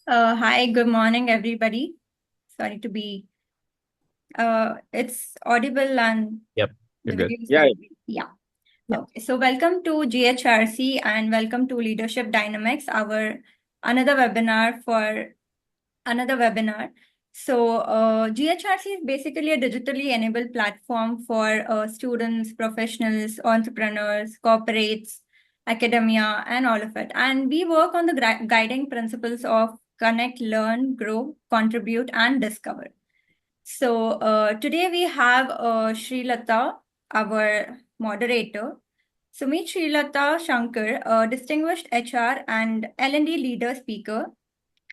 Hi, good morning, everybody. Sorry to be, it's audible and Yep, you're the good. video is Yeah, yeah. Yeah. Okay, so welcome to GHRC and welcome to Leadership Dynamics, our another webinar for another webinar. So GHRC is basically a digitally enabled platform for students, professionals, entrepreneurs, corporates, academia, and all of it. And we work on the guiding principles of connect, learn, grow, contribute, and discover. So today we have Sree Lata, our moderator. So meet Sree Lata Shankar, a distinguished HR and L&D leader speaker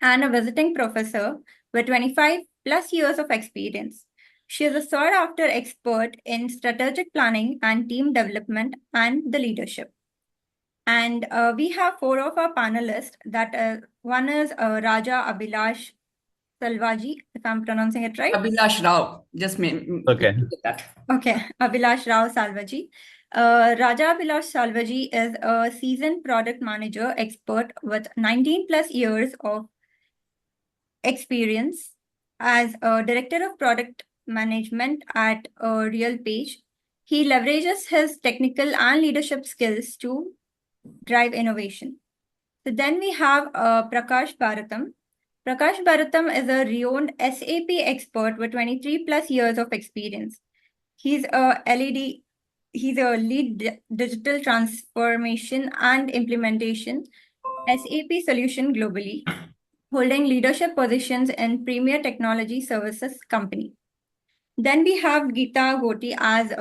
and a visiting professor with 25 plus years of experience. She is a sought after expert in strategic planning and team development and the leadership. And we have four of our panelists. One is Raja Abhilash Salvaji, if I'm pronouncing it right. Abhilash Rao. Okay. Get that. Okay, Abhilash Rao Salvaji. Raja Abhilash Salvaji is a seasoned product manager expert with 19 plus years of experience as a director of product management at Real Page. He leverages his technical and leadership skills to drive innovation. So then we have Prakash Bharatam. Prakash Bharatam is a renowned SAP expert with 23 plus years of experience. He's a LED, he's a lead digital transformation and implementation SAP solution globally, holding leadership positions in premier technology services company. Then we have Geeta Goti as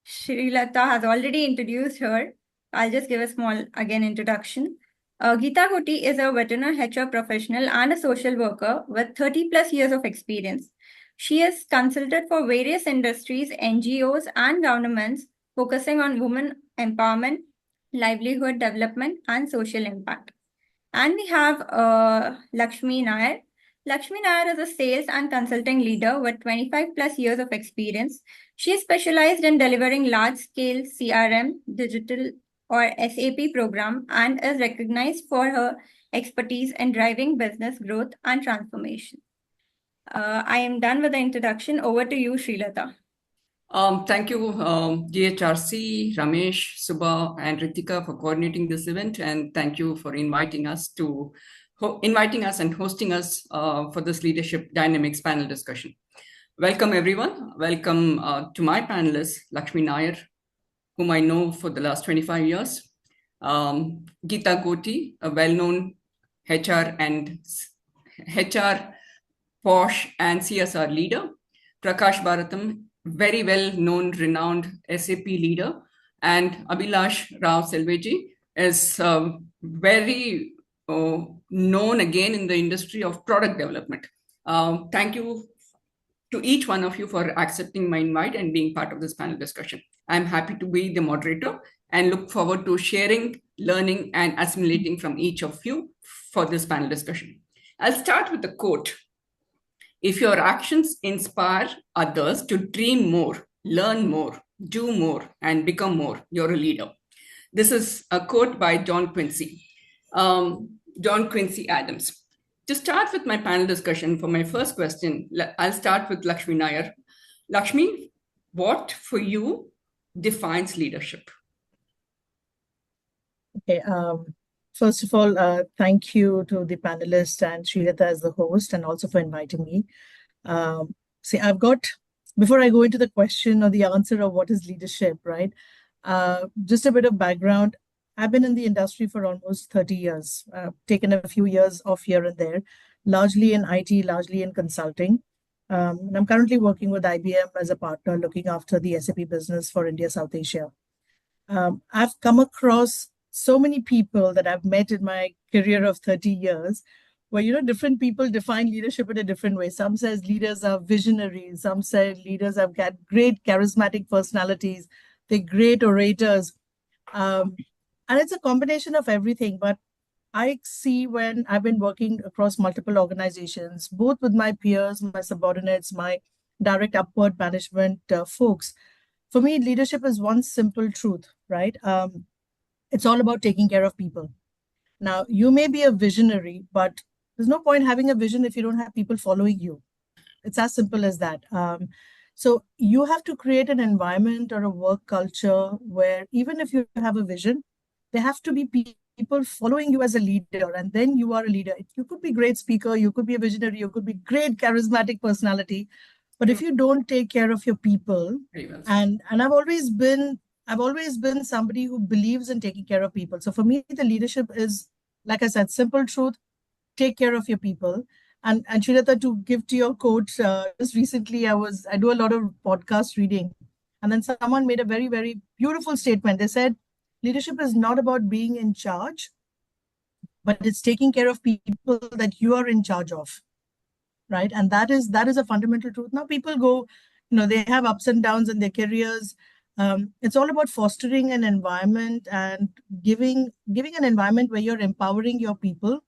Sri Lata has already introduced her. I'll just give a small again introduction. Geeta Goti is a veteran HR professional and a social worker with 30 plus years of experience. She has consulted for various industries, NGOs, and governments focusing on women empowerment, livelihood development, and social impact. And we have Lakshmi Nair. Lakshmi Nair is a sales and consulting leader with 25 plus years of experience. She is specialized in delivering large scale CRM, digital, or SAP program and is recognized for her expertise in driving business growth and transformation. I am done with the introduction. Over to you, Srilata. Thank you, GHRC, Ramesh, Subha, and Ritika for coordinating this event, and thank you for inviting us and hosting us for this leadership dynamics panel discussion. Welcome, everyone. Welcome to my panelists, Lakshmi Nair, whom I know for the last 25 years, Geeta Goti, a well-known HR POSH and CSR leader, Prakash Bharatam, very well-known, renowned SAP leader, and Abhilash Rao Salvaji is very known again in the industry of product development. Thank you to each one of you for accepting my invite and being part of this panel discussion. I'm happy to be the moderator and look forward to sharing, learning, and assimilating from each of you for this panel discussion. I'll start with a quote. If your actions inspire others to dream more, learn more, do more, and become more, you're a leader. This is a quote by John Quincy Adams. To start with my panel discussion for my first question, I'll start with Lakshmi Nair. Lakshmi, what for you defines leadership? Okay. First of all, thank you to the panelists and Srilata as the host, and also for inviting me. Before I go into the question or the answer of what is leadership, right? Just a bit of background. I've been in the industry for almost 30 years, taken a few years off here and there, largely in IT, largely in consulting. And I'm currently working with IBM as a partner, looking after the SAP business for India, South Asia. I've come across so many people that I've met in my career of 30 years where, different people define leadership in a different way. Some says leaders are visionaries. Some say leaders have got great charismatic personalities. They're great orators. And it's a combination of everything. But I see when I've been working across multiple organizations, both with my peers, my subordinates, my direct upward management folks, for me, leadership is one simple truth, right? It's all about taking care of people. Now, you may be a visionary, but there's no point having a vision if you don't have people following you. It's as simple as that. So you have to create an environment or a work culture where even if you have a vision, there have to be people following you as a leader, and then you are a leader. You could be a great speaker, you could be a visionary, you could be great charismatic personality, but if you don't take care of your people, Very well. and I've always been somebody who believes in taking care of people. So for me, the leadership is, like I said, simple truth: take care of your people. And Shirata, to give to your quote, just recently I do a lot of podcast reading, and then someone made a very, very beautiful statement. They said, leadership is not about being in charge, but it's taking care of people that you are in charge of, right? And that is a fundamental truth. Now people go, they have ups and downs in their careers. It's all about fostering an environment and giving an environment where you're empowering your people,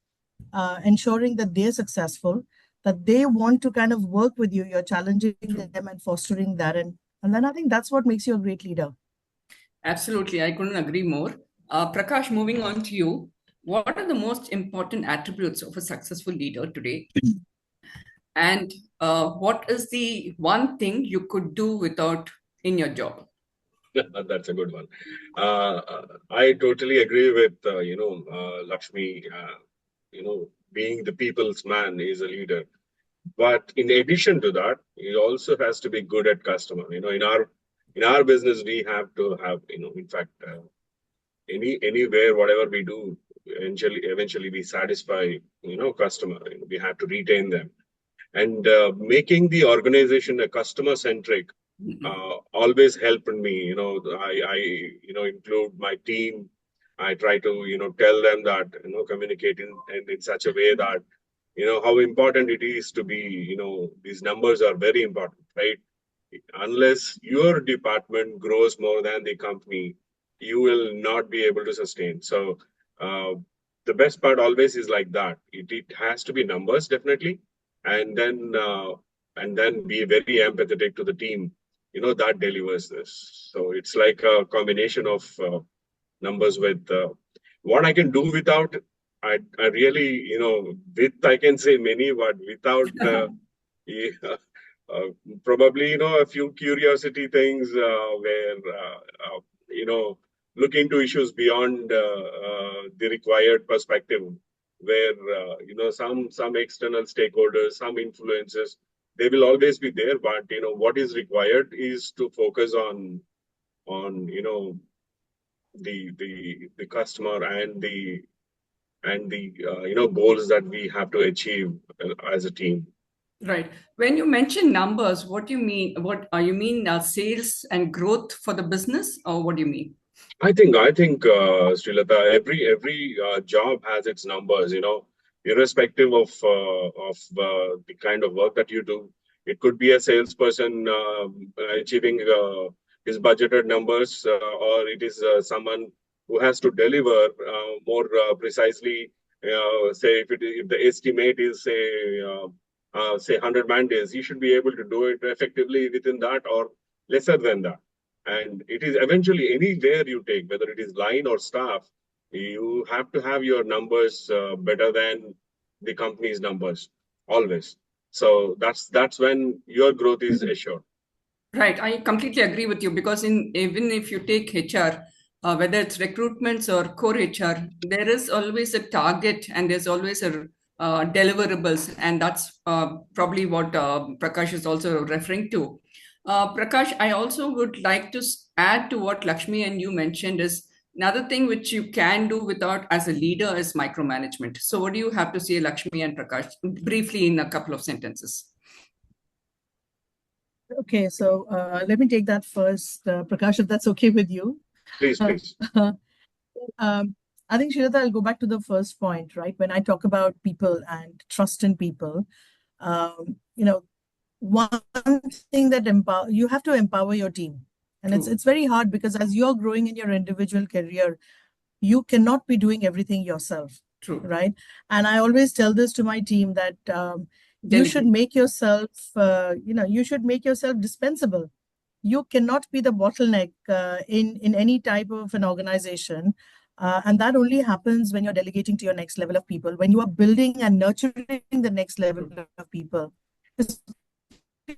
ensuring that they're successful, that they want to kind of work with you. You're challenging them and fostering that, and then I think that's what makes you a great leader. Absolutely, I couldn't agree more. Prakash, moving on to you, what are the most important attributes of a successful leader today? And what is the one thing you could do without in your job? That's a good one. I totally agree with Lakshmi. Being the people's man is a leader. But in addition to that, he also has to be good at customer. In our business, we have to have, in fact, anywhere, whatever we do, eventually we satisfy, customer. We have to retain them, and making the organization a customer centric always helped me. I include my team. I try to tell them that communicate in such a way that how important it is to be. These numbers are very important, right? Unless your department grows more than the company, you will not be able to sustain. So the best part always is like that. It has to be numbers, definitely, and then be very empathetic to the team, that delivers this. So it's like a combination of numbers with what I can do without. I really, with I can say many, but without yeah, probably a few curiosity things where look into issues beyond the required perspective, where some external stakeholders, some influences, they will always be there, but what is required is to focus on the customer and the goals that we have to achieve as a team. Right. When you mention numbers, what do you mean? What you mean? Sales and growth for the business, or what do you mean? I think, Sri Lata, every job has its numbers. Irrespective of the kind of work that you do. It could be a salesperson achieving his budgeted numbers, or it is someone who has to deliver more precisely. Say if the estimate is say 100 man days, he should be able to do it effectively within that or lesser than that. And it is eventually anywhere you take, whether it is line or staff, you have to have your numbers better than the company's numbers always. So that's when your growth is assured. Right. I completely agree with you, because even if you take HR, whether it's recruitments or core HR, there is always a target and there's always a deliverables, and that's probably what Prakash is also referring to. Prakash, I also would like to add to what Lakshmi and you mentioned is another thing which you can do without as a leader is micromanagement. So what do you have to say, Lakshmi and Prakash, briefly in a couple of sentences? Okay, so let me take that first, Prakash, if that's okay with you. Please. I think, Shirata, I'll go back to the first point, right? When I talk about people and trust in people, one thing that you have to empower your team. And it's very hard, because as you're growing in your individual career, you cannot be doing everything yourself. True. Right? And I always tell this to my team that you should make yourself, you should make yourself dispensable. You cannot be the bottleneck in any type of an organization. And that only happens when you're delegating to your next level of people, when you are building and nurturing the next level of people. Because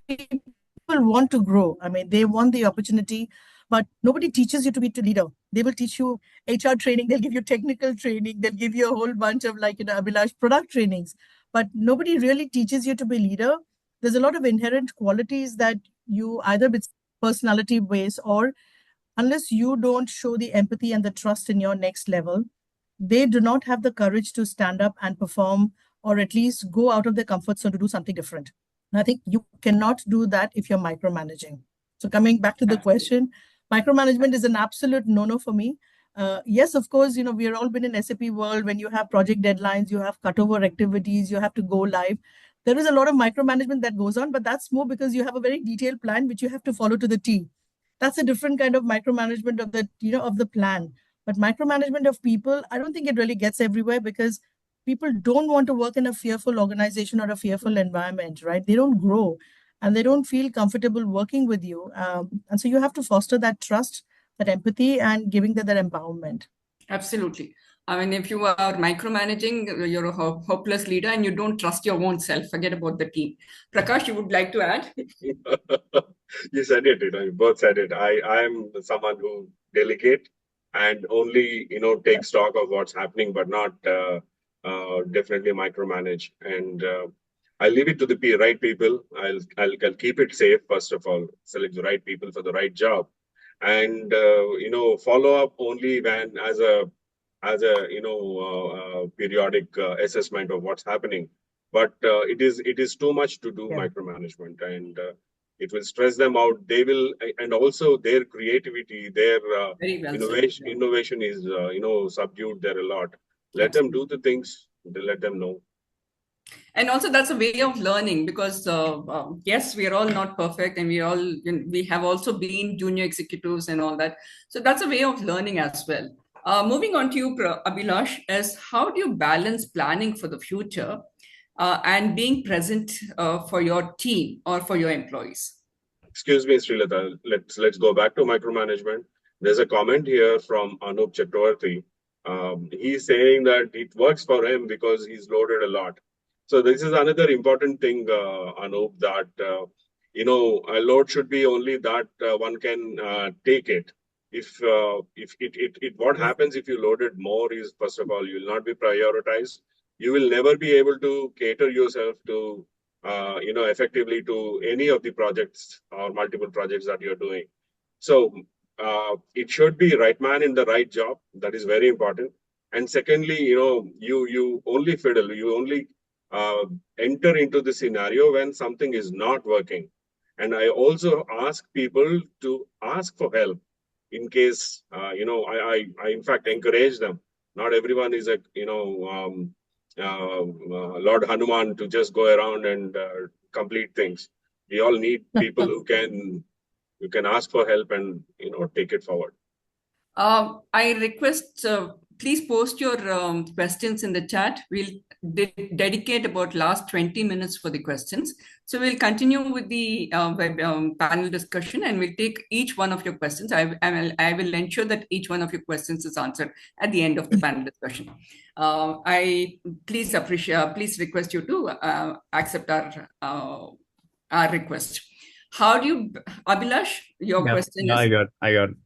people want to grow. I mean, they want the opportunity, but nobody teaches you to be a leader. They will teach you HR training, they'll give you technical training, they'll give you a whole bunch of Abhilash product trainings, but nobody really teaches you to be a leader. There's a lot of inherent qualities that you either with personality base, or unless you don't show the empathy and the trust in your next level, they do not have the courage to stand up and perform, or at least go out of their comfort zone to do something different. And I think you cannot do that if you're micromanaging. So coming back to the question, micromanagement is an absolute no-no for me. Yes, of course, we've all been in SAP world. When you have project deadlines, you have cutover activities, you have to go live. There is a lot of micromanagement that goes on, but that's more because you have a very detailed plan which you have to follow to the T. That's a different kind of micromanagement of the plan. But micromanagement of people, I don't think it really gets everywhere, because people don't want to work in a fearful organization or a fearful environment, right? They don't grow and they don't feel comfortable working with you. And so you have to foster that trust, that empathy, and giving them that empowerment. Absolutely. I mean, if you are micromanaging, you're a hopeless leader and you don't trust your own self. Forget about the team. Prakash, you would like to add? You said it, you both said it. I am someone who delegate and only, take stock of what's happening, but not definitely micromanage. And I'll leave it to the right people. I'll keep it safe, first of all, select the right people for the right job. And, follow up only when as a periodic assessment of what's happening. But it is too much to do micromanagement, and it will stress them out. They will, and also their creativity, their innovation is subdued there a lot. Let them do the things. Let them know. And also that's a way of learning, because yes, we are all not perfect, and we have also been junior executives and all that. So that's a way of learning as well. Moving on to you, Abhilash, is how do you balance planning for the future and being present for your team or for your employees? Excuse me, Sree Lata. Let's go back to micromanagement. There's a comment here from Anup Chakravarti. He's saying that it works for him because he's loaded a lot. So this is another important thing, Anup, that a load should be only that one can take it. If what happens if you loaded more is, first of all, you will not be prioritized. You will never be able to cater yourself to effectively to any of the projects or multiple projects that you're doing. So it should be right man in the right job. That is very important. And secondly, you only fiddle, you only enter into the scenario when something is not working. And I also ask people to ask for help in case, I in fact encourage them. Not everyone is a, Lord Hanuman to just go around and complete things. We all need people who can ask for help and take it forward. I request please post your questions in the chat. We'll dedicate about last 20 minutes for the questions. So we'll continue with the panel discussion, and we'll take each one of your questions. I will ensure that each one of your questions is answered at the end of the panel discussion. I please request you to accept our request. How do you, Abhilash, your question is? I got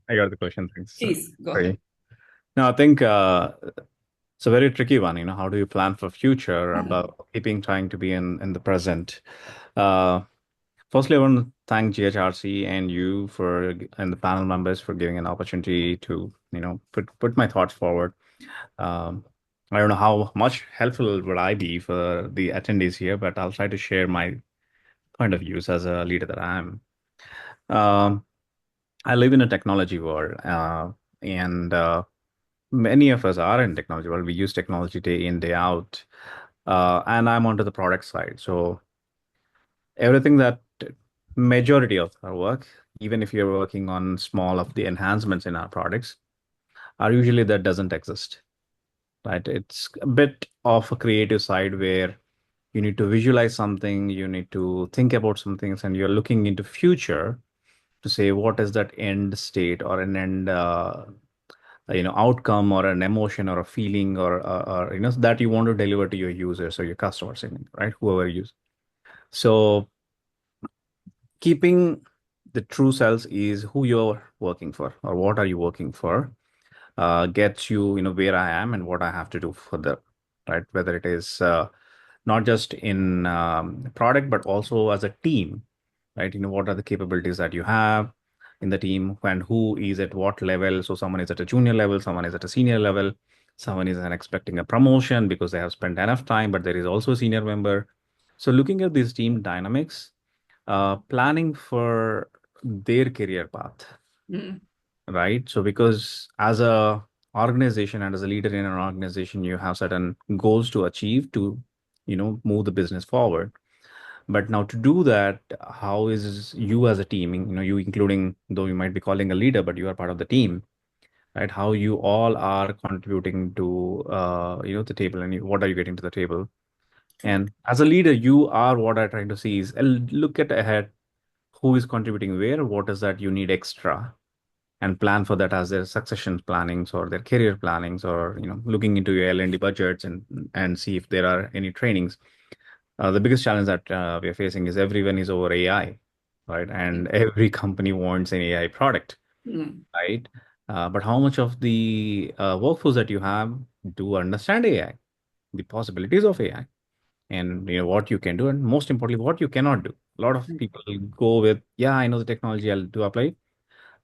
the question. Thanks. Please go ahead. No, I think it's a very tricky one. How do you plan for future about trying to be in the present? Firstly, I want to thank GHRC and you and the panel members for giving an opportunity to put my thoughts forward. I don't know how much helpful would I be for the attendees here, but I'll try to share my point of views as a leader that I am. I live in a technology world, and many of us are in technology world. We use technology day in, day out, and I'm onto the product side. So everything that majority of our work, even if you're working on small of the enhancements in our products, are usually that doesn't exist, right? It's a bit of a creative side where you need to visualize something, you need to think about some things, and you're looking into future to say what is that end state or an end outcome or an emotion or a feeling or that you want to deliver to your users or your customers, right? Whoever you use. So keeping the true selves is who you're working for or what are you working for, gets you, where I am and what I have to do further, right? Whether it is not just in product, but also as a team, right? What are the capabilities that you have in the team and who is at what level. So someone is at a junior level, someone is at a senior level, someone is expecting a promotion because they have spent enough time, but there is also a senior member. So looking at these team dynamics, planning for their career path, right? So because as a organization and as a leader in an organization, you have certain goals to achieve to, move the business forward. But now to do that, how is you as a team, you including, though you might be calling a leader, but you are part of the team, right? How you all are contributing to, the table and what are you getting to the table? And as a leader, you are what I'm trying to see is look at ahead, who is contributing where, what is that you need extra, and plan for that as their succession plannings or their career plannings, or looking into your L&D budgets and see if there are any trainings. The biggest challenge that we are facing is everyone is over AI, right? And every company wants an AI product, right? But how much of the workforce that you have do understand AI, the possibilities of AI, and what you can do, and most importantly, what you cannot do. A lot of people go with, yeah, I know the technology, I'll do apply,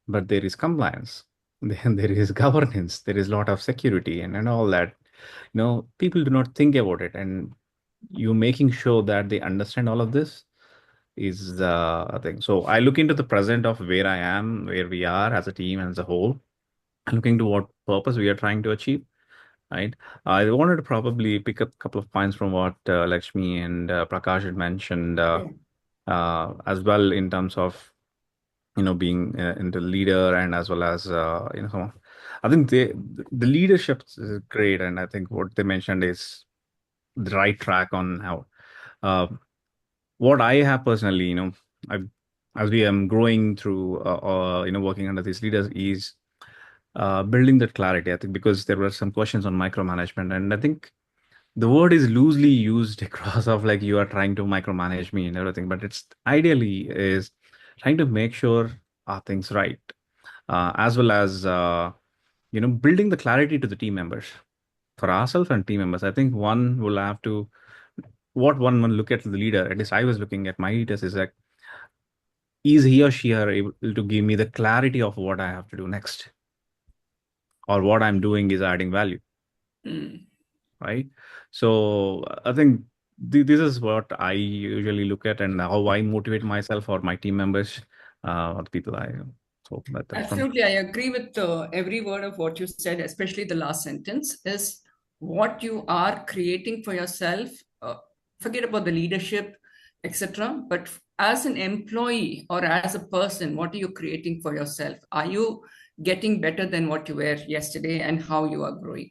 but there is compliance, then there is governance, there is a lot of security and all that. People do not think about it, and you making sure that they understand all of this is a thing. So I look into the present of where I am, where we are as a team and as a whole, and looking to what purpose we are trying to achieve, right? I wanted to probably pick up a couple of points from what Lakshmi and Prakash had mentioned as well, in terms of being into leader, and as well as I think the leadership is great, and I think what they mentioned is the right track on how what I have personally, I as we am growing through working under these leaders is building that clarity. I think because there were some questions on micromanagement, and I think the word is loosely used across of like you are trying to micromanage me and everything, but it's ideally is trying to make sure are things right, as well as building the clarity to the team members for ourselves and team members. I think one will have to what one will look at the leader. At least I was looking at my leaders is like, is he or she are able to give me the clarity of what I have to do next, or what I'm doing is adding value, right? So I think this is what I usually look at, and how I motivate myself or my team members, or the people I. So that's from. Absolutely, I agree with every word of what you said, especially the last sentence is what you are creating for yourself. Forget about the leadership, etc. But as an employee or as a person, what are you creating for yourself? Are you getting better than what you were yesterday, and how you are growing?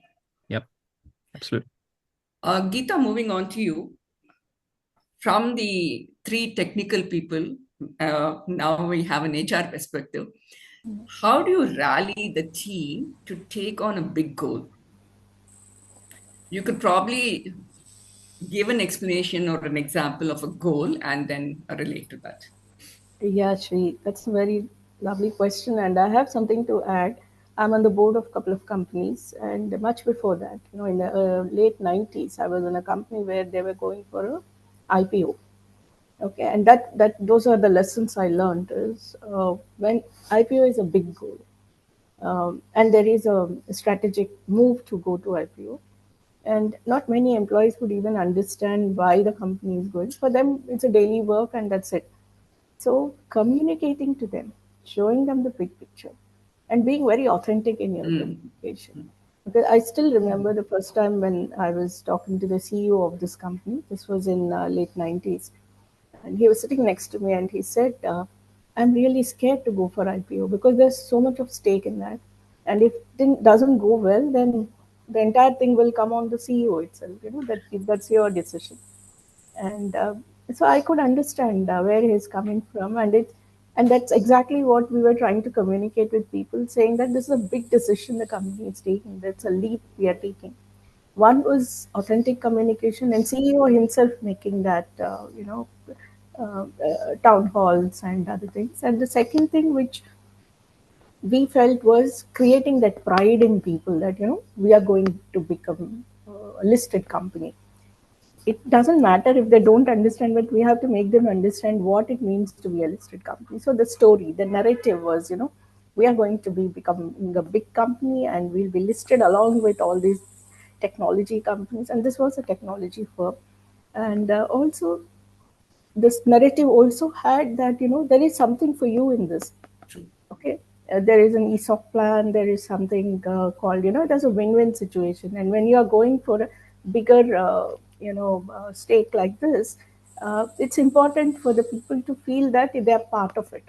Yep, absolutely. Geeta, moving on to you. From the three technical people, now we have an HR perspective. How do you rally the team to take on a big goal? You could probably give an explanation or an example of a goal and then relate to that. Yeah, Sree, that's a very lovely question, and I have something to add. I'm on the board of a couple of companies, and much before that, in the late 90s, I was in a company where they were going for a IPO. Okay, and that those are the lessons I learned is when IPO is a big goal, and there is a strategic move to go to IPO, and not many employees would even understand why the company is going. For them, it's a daily work, and that's it. So communicating to them, showing them the big picture, and being very authentic in your communication. Because I still remember the first time when I was talking to the CEO of this company. This was in late 90s, and he was sitting next to me, and he said, "I'm really scared to go for IPO because there's so much of stake in that, and if it doesn't go well, then the entire thing will come on the CEO itself. That's your decision." And so I could understand where he's coming from, and And that's exactly what we were trying to communicate with people, saying that this is a big decision the company is taking. That's a leap we are taking. One was authentic communication, and CEO himself making that, town halls and other things. And the second thing which we felt was creating that pride in people that, we are going to become a listed company. It doesn't matter if they don't understand, but we have to make them understand what it means to be a listed company. So the story, the narrative was, we are going to be becoming a big company and we'll be listed along with all these technology companies. And this was a technology firm. And also, this narrative also had that, there is something for you in this. True. Okay. There is an ESOP plan, there is something called, there's a win-win situation. And when you are going for a bigger, stake like this, it's important for the people to feel that they are part of it.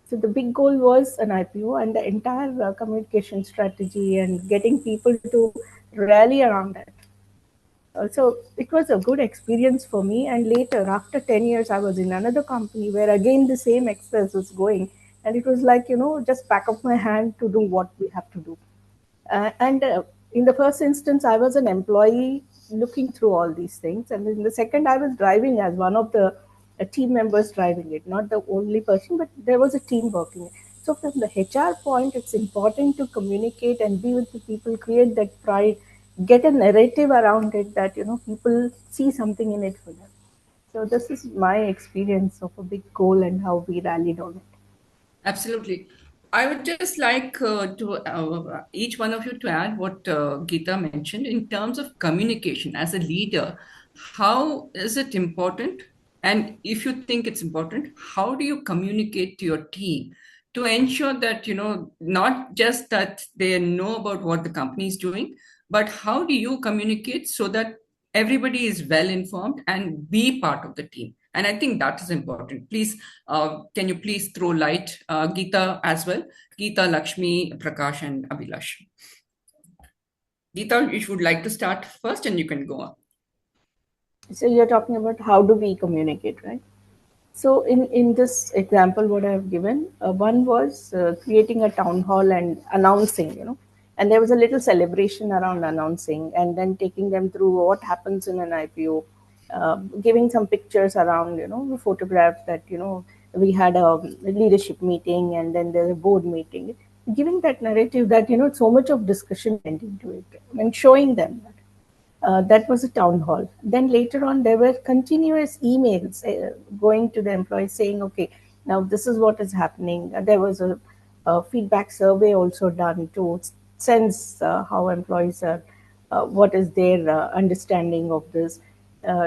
So the big goal was an IPO, and the entire communication strategy and getting people to rally around that. So it was a good experience for me. And later, after 10 years, I was in another company where again the same exercise was going. And it was like, just back of my hand to do what we have to do. And in the first instance, I was an employee looking through all these things. And in the second, I was driving as one of the team members driving it, not the only person, but there was a team working. So from the HR point, it's important to communicate and be with the people, create that pride, get a narrative around it that, people see something in it for them. So this is my experience of a big goal and how we rallied on it. Absolutely. I would just like to each one of you to add what Geeta mentioned in terms of communication as a leader. How is it important? And if you think it's important, how do you communicate to your team to ensure that, not just that they know about what the company is doing, but how do you communicate so that everybody is well informed and be part of the team? And I think that is important. Please, can you please throw light, Geeta as well? Geeta, Lakshmi, Prakash, and Abhilash. Geeta, if you would like to start first, and you can go on. So you're talking about how do we communicate, right? So in this example, what I have given, one was creating a town hall and announcing, and there was a little celebration around announcing, and then taking them through what happens in an IPO, giving some pictures around, the photographs that, we had a leadership meeting and then there's a board meeting, giving that narrative that, so much of discussion went into it and showing them that. That was a town hall. Then later on, there were continuous emails going to the employees saying, okay, now this is what is happening. There was a feedback survey also done to sense how employees are, what is their understanding of this.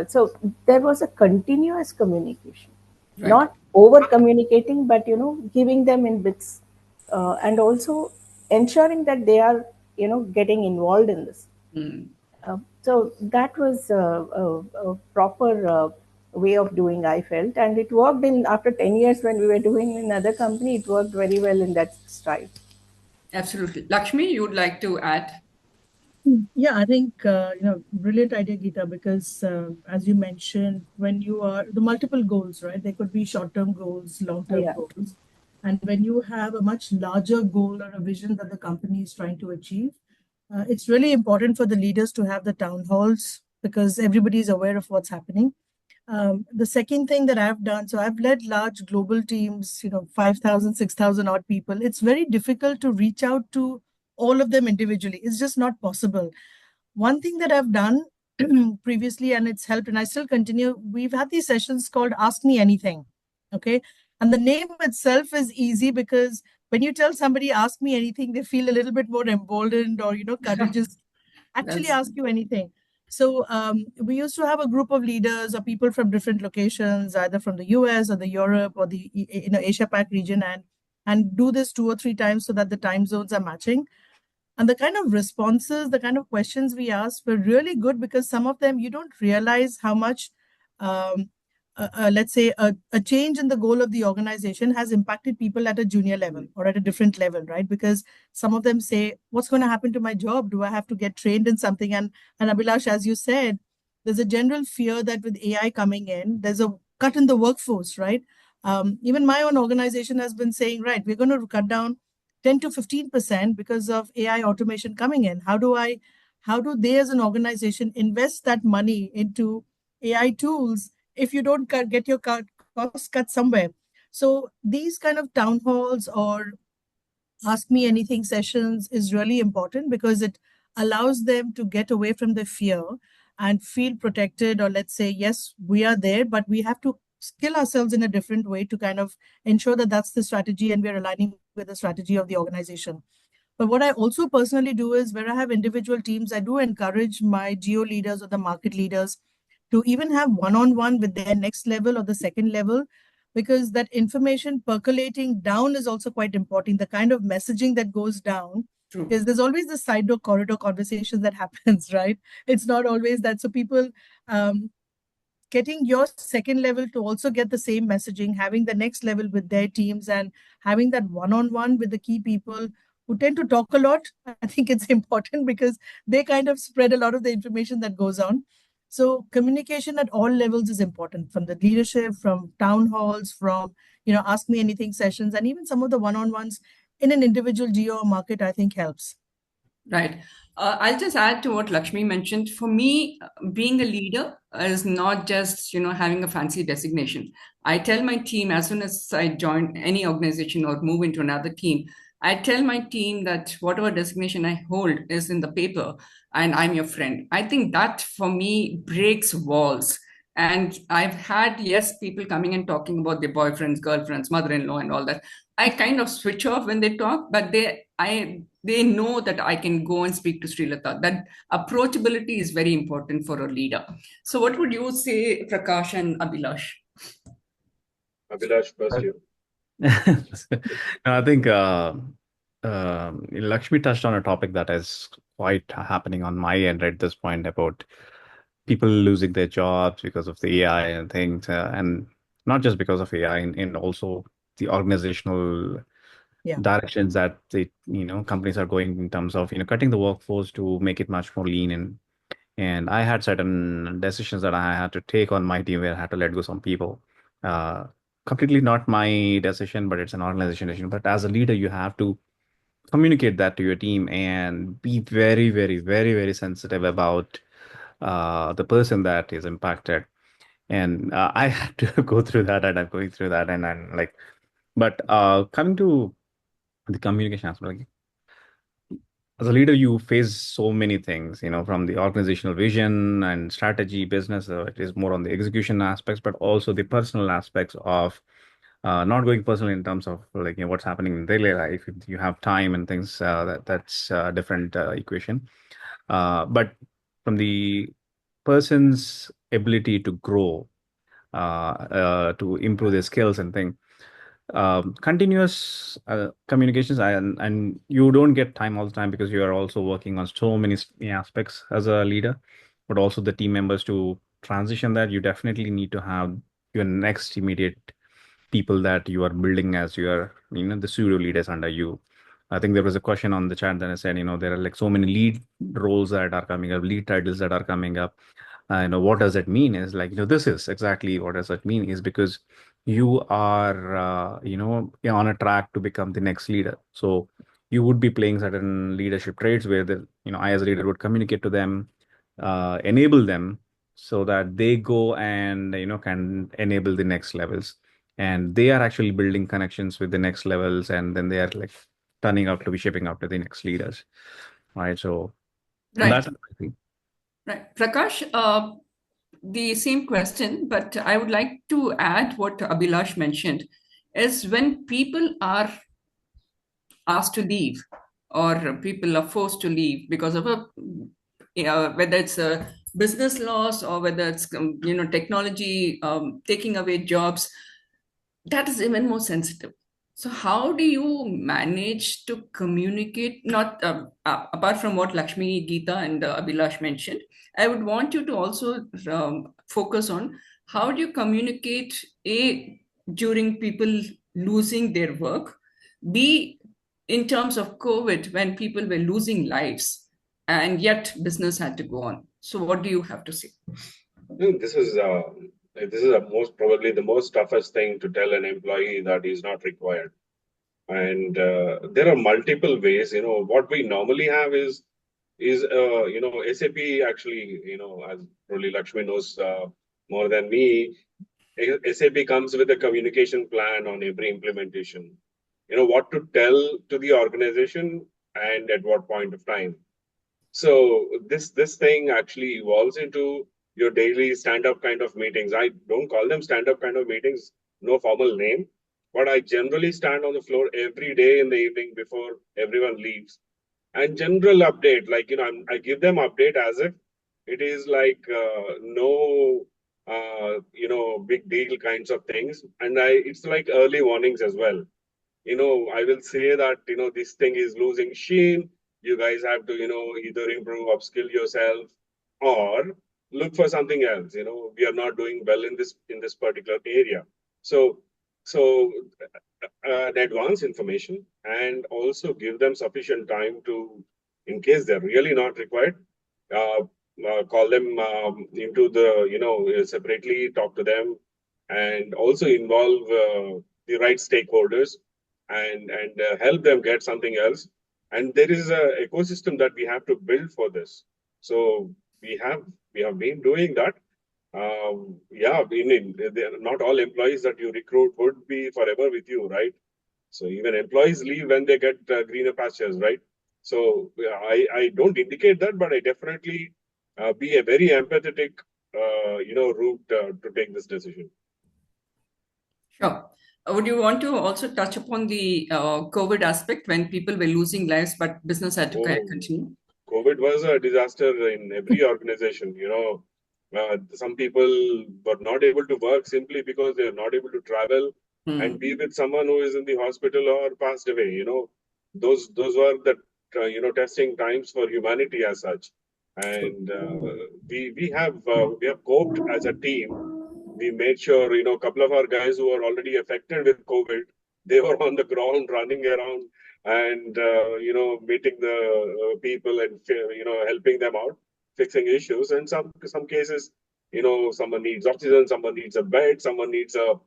So there was a continuous communication, Right. not over communicating, but, giving them in bits and also ensuring that they are, getting involved in this. Mm. So that was a proper way of doing, I felt, and it worked in after 10 years when we were doing in another company. It worked very well in that style. Absolutely. Lakshmi, you would like to add? Yeah, I think, brilliant idea, Geeta, because as you mentioned, when you are the multiple goals, right? There could be short-term goals, long-term Yeah. goals. And when you have a much larger goal or a vision that the company is trying to achieve, it's really important for the leaders to have the town halls because everybody is aware of what's happening. The second thing that I've done, so I've led large global teams, 5,000, 6,000 odd people. It's very difficult to reach out to all of them individually. It's just not possible. One thing that I've done previously, and it's helped, and I still continue, we've had these sessions called Ask Me Anything. Okay. And the name itself is easy because when you tell somebody, ask me anything, they feel a little bit more emboldened or, courageous. Actually ask you anything. So we used to have a group of leaders or people from different locations, either from the US or the Europe or the Asia Pac region, and do this 2 or 3 times so that the time zones are matching. And the kind of responses, the kind of questions we asked were really good because some of them you don't realize how much, let's say, a change in the goal of the organization has impacted people at a junior level or at a different level, right? Because some of them say, what's going to happen to my job? Do I have to get trained in something? And Abhilash, as you said, there's a general fear that with AI coming in, there's a cut in the workforce, right? Even my own organization has been saying, right, we're going to cut down 10 to 15% because of AI automation coming in. How do they as an organization invest that money into AI tools if you don't get your costs cut somewhere? So these kind of town halls or ask me anything sessions is really important because it allows them to get away from the fear and feel protected, or let's say, yes, we are there, but we have to skill ourselves in a different way to kind of ensure that that's the strategy and we're aligning with the strategy of the organization. But what I also personally do is where I have individual teams, I do encourage my geo leaders or the market leaders to even have one-on-one with their next level or the second level, because that information percolating down is also quite important. The kind of messaging that goes down, True. because there's always the side door corridor conversations that happens, right? It's not always that. So people getting your second level to also get the same messaging, having the next level with their teams and having that one-on-one with the key people who tend to talk a lot. I think it's important because they kind of spread a lot of the information that goes on. So communication at all levels is important, from the leadership, from town halls, from, ask me anything sessions, and even some of the one-on-ones in an individual geo or market, I think helps. Right. I'll just add to what Lakshmi mentioned. For me, being a leader is not just, having a fancy designation. I tell my team as soon as I join any organization or move into another team, I tell my team that whatever designation I hold is in the paper and I'm your friend. I think that for me breaks walls. And I've had, yes, people coming and talking about their boyfriends, girlfriends, mother-in-law and all that. I kind of switch off when they talk, but they know that I can go and speak to Sri Lata. That approachability is very important for a leader. So what would you say, Prakash and Abhilash? Abhilash, first you. I think Lakshmi touched on a topic that is quite happening on my end at this point about people losing their jobs because of the AI and things, and not just because of AI, and also the organizational directions that companies are going in terms of cutting the workforce to make it much more lean, and I had certain decisions that I had to take on my team where I had to let go some people. Completely not my decision, but it's an organization decision. But as a leader, you have to communicate that to your team and be very, very, very, very sensitive about the person that is impacted. And I had to go through that, and I'm going through that, and I'm like, but coming to the communication aspect, like, as a leader, you face so many things, from the organizational vision and strategy, business. It is more on the execution aspects, but also the personal aspects of not going personal in terms of like what's happening in daily life. If you have time and things, that's a different equation. But from the person's ability to grow, to improve their skills and things, continuous communications, and you don't get time all the time because you are also working on so many aspects as a leader, but also the team members to transition that. You definitely need to have your next immediate people that you are building as you are, the pseudo leaders under you. I think there was a question on the chat that I said, there are like so many lead roles that are coming up, lead titles that are coming up. What does it mean is like, this is exactly what does it mean is because you are, on a track to become the next leader. So you would be playing certain leadership traits where I as a leader would communicate to them, enable them so that they go and, can enable the next levels. And they are actually building connections with the next levels. And then they are like turning out to be shipping out to the next leaders. Right. So that's the thing. Right. Prakash, the same question, but I would like to add what Abhilash mentioned is when people are asked to leave or people are forced to leave because of whether it's a business loss or whether it's technology taking away jobs, that is even more sensitive. So how do you manage to communicate, not apart from what Lakshmi, Geeta and Abhilash mentioned, I would want you to also focus on how do you communicate during people losing their work, B, in terms of COVID when people were losing lives and yet business had to go on. So what do you have to say? This is this is probably the most toughest thing to tell an employee that is not required. And there are multiple ways. What we normally have is SAP actually, as probably Lakshmi knows more than me, SAP comes with a communication plan on every implementation. What to tell to the organization and at what point of time. So this thing actually evolves into your daily stand-up kind of meetings. I don't call them stand-up kind of meetings, no formal name, but I generally stand on the floor every day in the evening before everyone leaves. And general update, like, I give them update as if it is like no, big deal kinds of things. And it's like early warnings as well. I will say that, this thing is losing sheen. You guys have to, either improve, upskill yourself, or look for something else. We are not doing well in this particular area. So advance information, and also give them sufficient time to, in case they're really not required, uh, call them into the, separately talk to them, and also involve the right stakeholders, and help them get something else. And there is a ecosystem that we have to build for this. So we have been doing that. Yeah, not all employees that you recruit would be forever with you, right? So even employees leave when they get greener pastures, right? So I don't indicate that, but I definitely be a very empathetic, route to take this decision. Sure. Would you want to also touch upon the COVID aspect when people were losing lives, but business had to Oh, continue? COVID was a disaster in every organization. Some people were not able to work simply because they are not able to travel and be with someone who is in the hospital or passed away. Those were the testing times for humanity as such. And we have coped as a team. We made sure, a couple of our guys who were already affected with COVID, they were on the ground running around and, meeting the people and, helping them out, fixing issues. And some cases, someone needs oxygen, someone needs a bed, someone needs those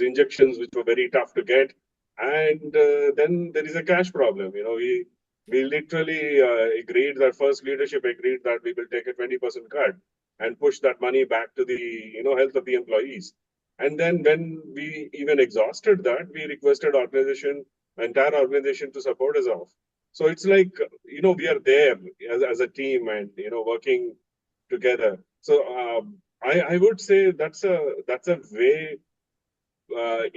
injections, which were very tough to get. And then there is a cash problem. We literally agreed, that first leadership agreed that we will take a 20% cut and push that money back to the health of the employees. And then when we even exhausted that, we requested entire organization to support us off. So it's like, we are there as a team and, working together. So I would say that's a way, I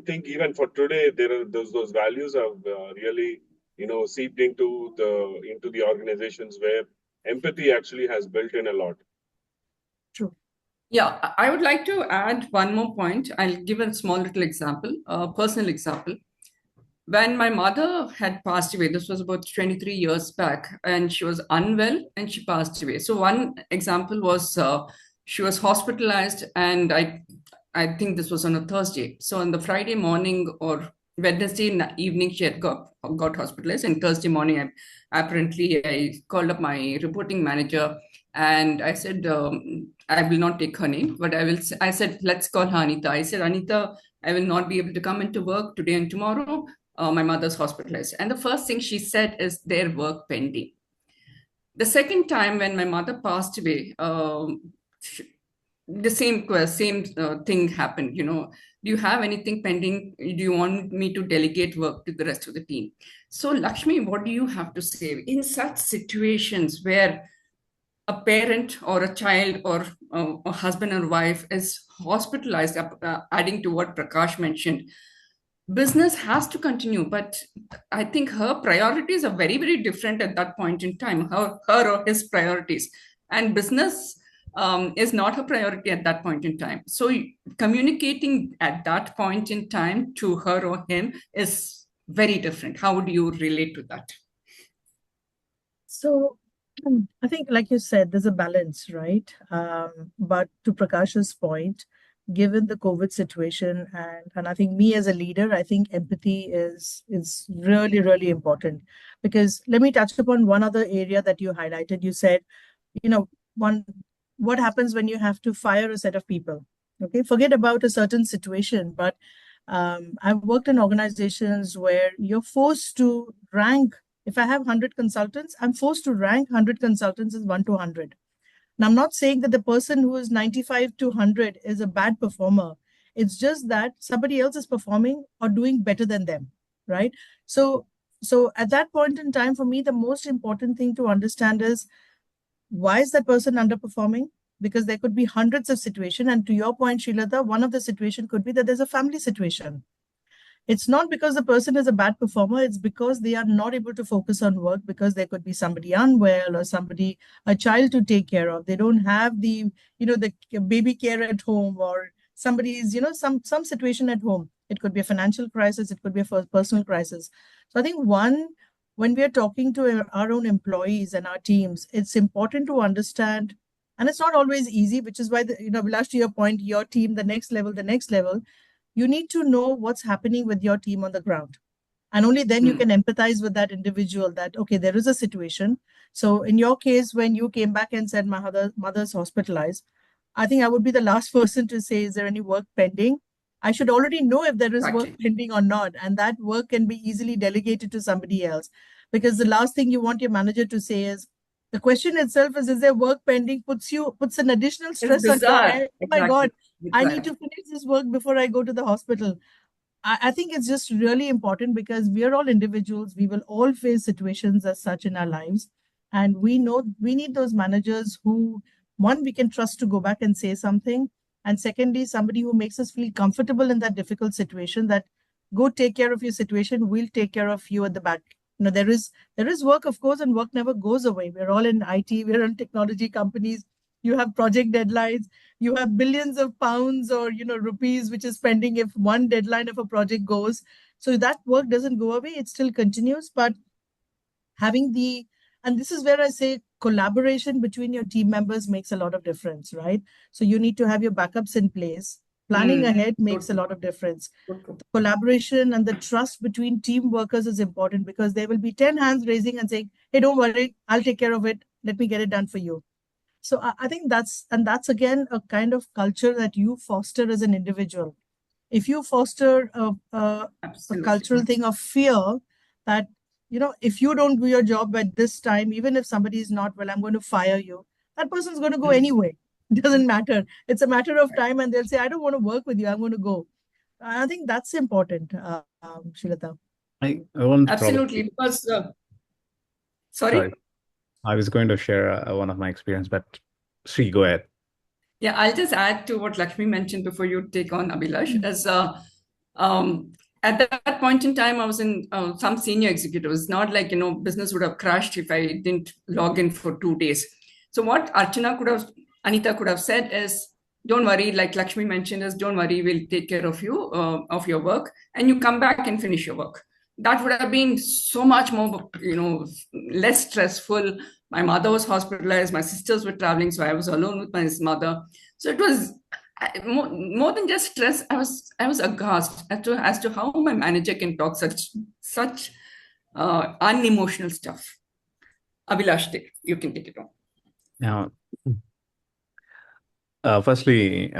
think even for today, there are those values have really, seeped into the organizations where empathy actually has built in a lot. True. Yeah, I would like to add one more point. I'll give a small little example, a personal example. When my mother had passed away, this was about 23 years back, and she was unwell and she passed away. So one example was she was hospitalized, and I think this was on a Thursday. So on the Friday morning or Wednesday evening, she had got hospitalized, and Thursday morning, I called up my reporting manager, and I said, I will not take her name, but I said, let's call her Anita. I said, Anita, I will not be able to come into work today and tomorrow. My mother's hospitalized. And the first thing she said is their work pending. The second time when my mother passed away, the same thing happened. Do you have anything pending? Do you want me to delegate work to the rest of the team? So Lakshmi, what do you have to say in such situations where a parent or a child or a husband or wife is hospitalized, adding to what Prakash mentioned? Business has to continue, but I think her priorities are very, very different at that point in time, her or his priorities. And business is not her priority at that point in time. So communicating at that point in time to her or him is very different. How would you relate to that? So I think, like you said, there's a balance, right? But to Prakash's point, given the COVID situation, and I think me as a leader, I think empathy is really, really important. Because let me touch upon one other area that you highlighted. You said, one what happens when you have to fire a set of people. Okay, forget about a certain situation, but I've worked in organizations where you're forced to rank. If I have 100 consultants, I'm forced to rank 100 consultants as 1 to 100. Now, I'm not saying that the person who is 95 to 100 is a bad performer. It's just that somebody else is performing or doing better than them, right? So, so at that point in time, for me, the most important thing to understand is, why is that person underperforming? Because there could be hundreds of situations. And to your point, Srilata, one of the situation could be that there's a family situation. It's not because the person is a bad performer, it's because they are not able to focus on work, because there could be somebody unwell or somebody, a child to take care of. They don't have the, the baby care at home, or somebody's, some situation at home. It could be a financial crisis, it could be a personal crisis. So I think when we are talking to our own employees and our teams, it's important to understand, and it's not always easy, which is why, Abhilash, to your point, your team, the next level, you need to know what's happening with your team on the ground. And only then you can empathize with that individual that, okay, there is a situation. So in your case, when you came back and said, my mother's hospitalized, I think I would be the last person to say, is there any work pending? I should already know if there is work pending or not. And that work can be easily delegated to somebody else. Because the last thing you want your manager to say is, the question itself is there work pending, puts an additional stress on your head. Oh my God, I need to finish this work before I go to the hospital. I think it's just really important, because we are all individuals. We will all face situations as such in our lives. And we know we need those managers who, one, we can trust to go back and say something. And secondly, somebody who makes us feel comfortable in that difficult situation, that go take care of your situation. We'll take care of you at the back. There is work, of course, and work never goes away. We're all in IT, we're in technology companies. You have project deadlines, you have billions of pounds or rupees which is pending if one deadline of a project goes. So that work doesn't go away, it still continues. But and this is where I say collaboration between your team members makes a lot of difference, right? So you need to have your backups in place. Planning ahead makes a lot of difference. Collaboration and the trust between team workers is important, because there will be 10 hands raising and saying, hey, don't worry, I'll take care of it, let me get it done for you. So I think that's again a kind of culture that you foster as an individual. If you foster a cultural thing of fear, that, if you don't do your job at this time, even if somebody is not well, I'm going to fire you. That person's going to go anyway. It doesn't matter. It's a matter of time, and they'll say, I don't want to work with you, I'm going to go. I think that's important, Srilata. I want to Absolutely, because sorry? I was going to share one of my experience, but Sree, go ahead. Yeah, I'll just add to what Lakshmi mentioned before you take on, Abhilash. As at that point in time, I was in some senior executives. Not like, business would have crashed if I didn't log in for 2 days. So what Anita could have said is, don't worry, like Lakshmi mentioned, is don't worry, we'll take care of you, of your work, and you come back and finish your work. That would have been so much more, less stressful. My mother was hospitalized, my sisters were traveling, so I was alone with my mother. So it was more than just stress. I was aghast as to how my manager can talk such unemotional stuff. Abhilash, you can take it on. Now, firstly,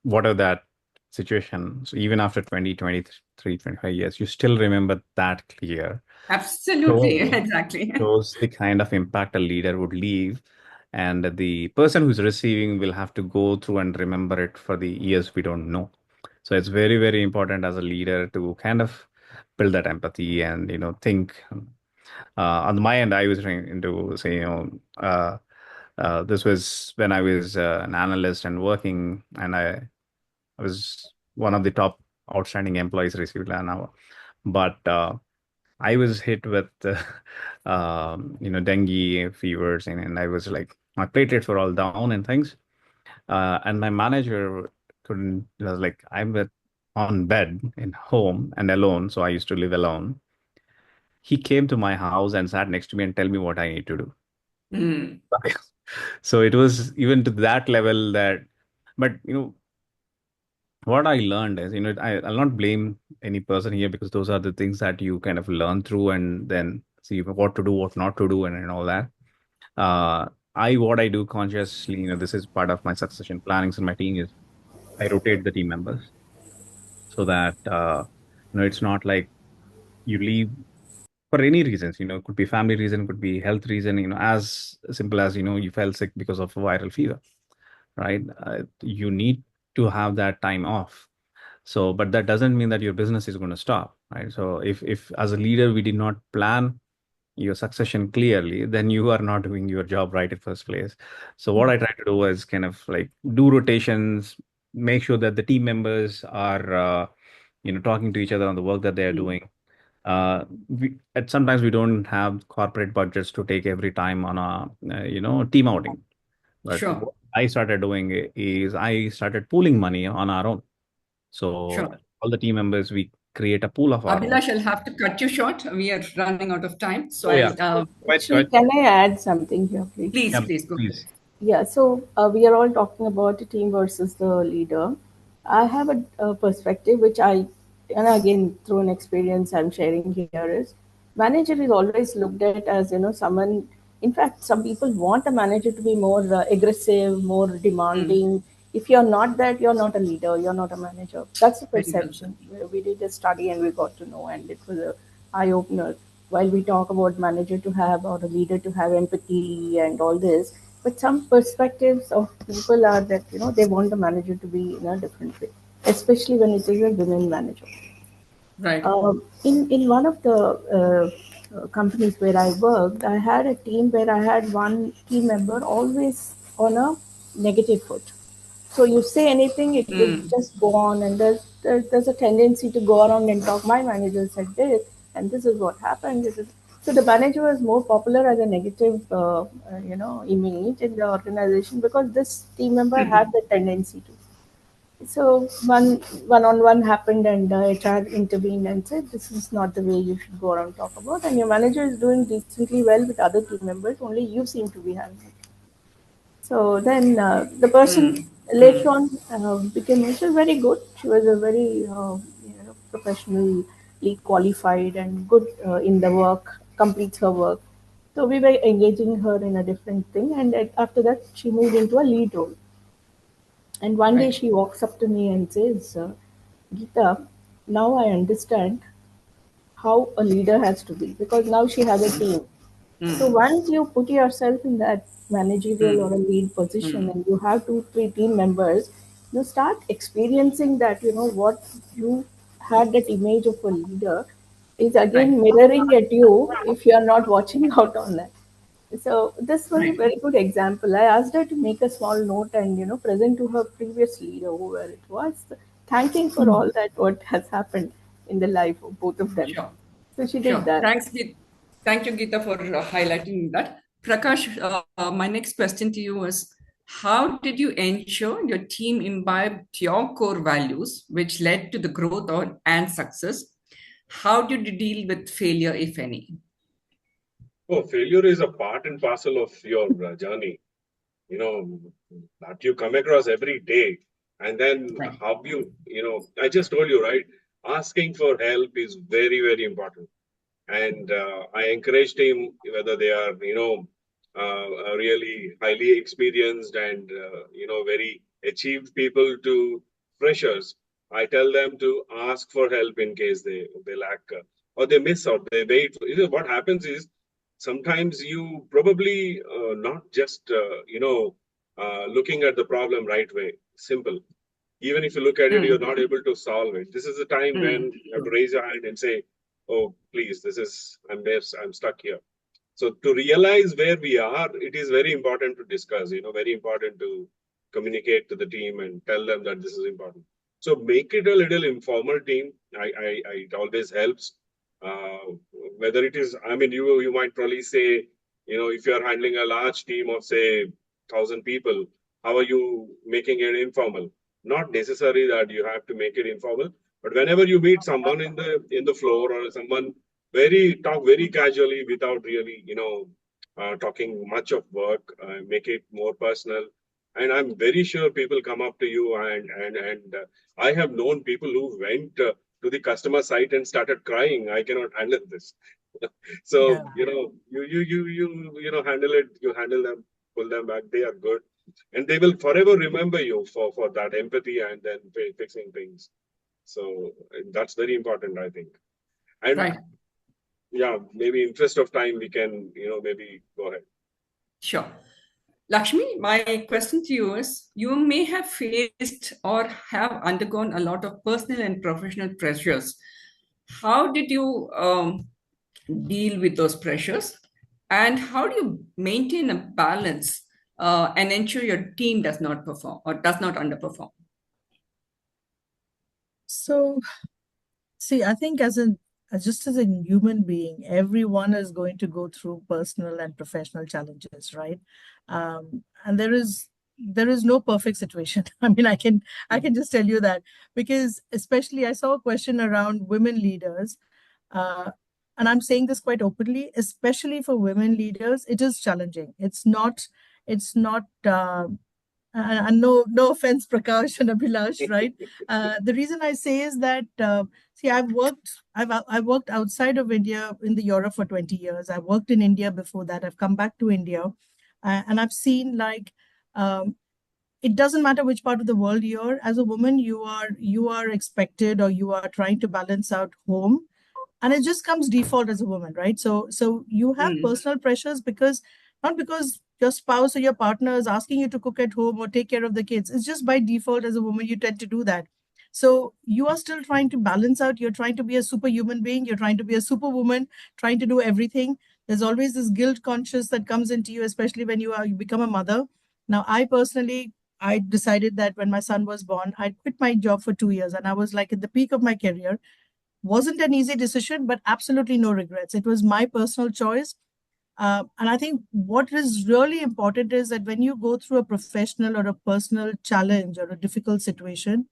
what are that situation? So even after 20, 23, 25 years, you still remember that clear. Absolutely, exactly. Shows the kind of impact a leader would leave, and the person who's receiving will have to go through and remember it for the years we don't know. So it's very, very important as a leader to kind of build that empathy and think. On my end, I was trying to say, this was when I was an analyst and working, and I was one of the top outstanding employees received an hour. But I was hit with, dengue fevers, and I was like, my platelets were all down and things. And my manager couldn't, like, I'm on bed in home and alone. So I used to live alone. He came to my house and sat next to me and tell me what I need to do. So it was even to that level but what I learned is, I'll not blame any person here, because those are the things that you kind of learn through and then see what to do, what not to do, and all that. what I do consciously, this is part of my succession planning in my team, is I rotate the team members so that it's not like you leave for any reasons. It could be family reason, could be health reason. As simple as you fell sick because of a viral fever, right? You need to have that time off. So, but that doesn't mean that your business is going to stop, right? So, if as a leader we did not plan your succession clearly, then you are not doing your job right in first place. So what I try to do is kind of like do rotations, make sure that the team members are talking to each other on the work that they are doing. Sometimes we don't have corporate budgets to take every time on a team outing. But Sure. what I started doing is I started pooling money on our own. So Sure. all the team members, we create a pool of our own. Abhilash, I'll have to cut you short. We are running out of time. So Oh, yeah. Sree, can I add something here, please? please, Yeah, please go. please. Yeah, so we are all talking about the team versus the leader. I have a perspective which and again, through an experience I'm sharing here, is manager is always looked at as, someone. In fact, some people want a manager to be more aggressive, more demanding. If you're not that, you're not a leader, you're not a manager. That's the Very well said. perception. We did a study and we got to know, and it was a eye opener. While we talk about manager to have or a leader to have empathy and all this, but some perspectives of people are that they want the manager to be in a different way, especially when it is a women manager. Right. In one of the companies where I worked, I had a team where I had one team member always on a negative foot. So you say anything, it would just go on, and there's a tendency to go around and talk. My manager said this, and this is what happened. So the manager was more popular as a negative, image in the organization because this team member had the tendency to. So one-on-one happened, and HR intervened and said, "This is not the way you should go around talk about." And your manager is doing decently well with other team members. Only you seem to be having it. So then the person later on became also very good. She was a very professionally qualified and good in the work, completes her work. So we were engaging her in a different thing, and after that she moved into a lead role. And one day Right. she walks up to me and says, "Geeta, now I understand how a leader has to be because now she has a team." So once you put yourself in that managerial or a lead position and you have 2, 3 team members, you start experiencing that, what you had that image of a leader is again Right. mirroring at you if you are not watching out on that. So this was a Right. very good example. I asked her to make a small note and present to her previous leader, whoever it was, thanking for all that what has happened in the life of both of them. Sure. So she did Sure. that. Thanks, Geeta. Thank you, Geeta, for highlighting that. Prakash, my next question to you is, how did you ensure your team imbibed your core values, which led to the growth and success? How did you deal with failure, if any? Oh, failure is a part and parcel of your journey, that you come across every day. And then Right. how I just told you, right? Asking for help is very, very important. And I encourage them, whether they are, really highly experienced and, very achieved people to freshers. I tell them to ask for help in case they lack or they miss out. They wait. What happens is sometimes you probably not just, looking at the problem right way. Simple. Even if you look at it, you're not able to solve it. This is the time when you have to raise your hand and say, "Oh, please, I'm there, I'm stuck here." So to realize where we are, it is very important to discuss, very important to communicate to the team and tell them that this is important. So make it a little informal team. It always helps. Whether it is, you might probably say, if you're handling a large team of say 1,000 people, how are you making it informal? Not necessary that you have to make it informal, but whenever you meet someone in the floor or someone talk very casually without really, talking much of work, make it more personal. And I'm very sure people come up to you and I have known people who went to the customer site and started crying. I cannot handle this. So, Yeah. you handle it, you handle them. pull them back. They are good. And they will forever remember you for that empathy and then fixing things. So that's very important, I think. And Right. yeah, maybe interest of time, we can, maybe go ahead. Sure. Lakshmi, my question to you is, you may have faced or have undergone a lot of personal and professional pressures. How did you deal with those pressures? And how do you maintain a balance and ensure your team does not perform or does not underperform? So, see, I think just as a human being, everyone is going to go through personal and professional challenges, right? And there is no perfect situation. I mean, I can just tell you that, because especially I saw a question around women leaders, and I'm saying this quite openly, especially for women leaders, it is challenging. It's not. And no offense, Prakash and Abhilash, right? The reason I say is that see, I've worked outside of India in the Europe for 20 years. I worked in India before that. I've come back to India, and I've seen like it doesn't matter which part of the world you're. As a woman, you are expected, or you are trying to balance out home, and it just comes default as a woman, right? So you have personal pressures because not because your spouse or your partner is asking you to cook at home or take care of the kids. It's just by default as a woman you tend to do that. So you are still trying to balance out. You're trying to be a superhuman being. You're trying to be a superwoman, trying to do everything. There's always this guilt conscious that comes into you, especially when you become a mother. Now, I decided that when my son was born, I'd quit my job for 2 years, and I was like at the peak of my career. Wasn't an easy decision, but absolutely no regrets. It was my personal choice. And I think what is really important is that when you go through a professional or a personal challenge or a difficult situation,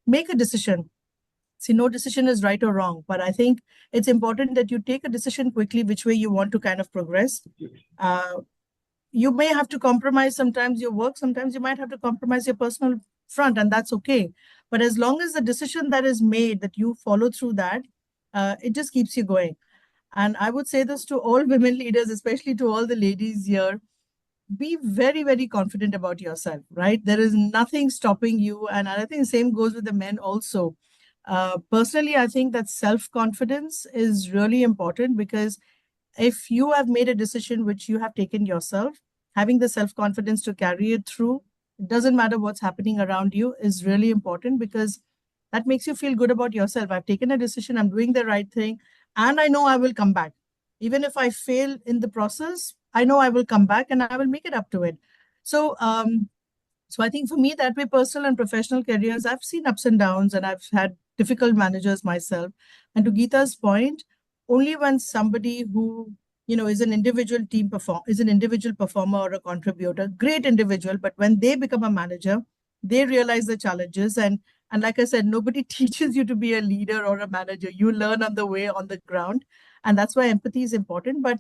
make a decision. See, no decision is right or wrong, but I think it's important that you take a decision quickly, which way you want to kind of progress. You may have to compromise sometimes your work, sometimes you might have to compromise your personal front, and that's okay. But as long as the decision that is made, that you follow through that, it just keeps you going. And I would say this to all women leaders, especially to all the ladies here: be very, very confident about yourself, right? There is nothing stopping you. And I think the same goes with the men also. Personally, I think that self-confidence is really important, because if you have made a decision which you have taken yourself, having the self-confidence to carry it through, it doesn't matter what's happening around you, is really important, because that makes you feel good about yourself. I've taken a decision, I'm doing the right thing, and I know I will come back. Even if I fail in the process, I know I will come back and I will make it up to it. So, so I think for me, that way, personal and professional careers, I've seen ups and downs, and I've had difficult managers myself. And to Geeta's point, only when somebody who is an individual performer or a contributor, great individual, but when they become a manager, they realize the challenges. And like I said, nobody teaches you to be a leader or a manager. You learn on the way, on the ground, and that's why empathy is important. But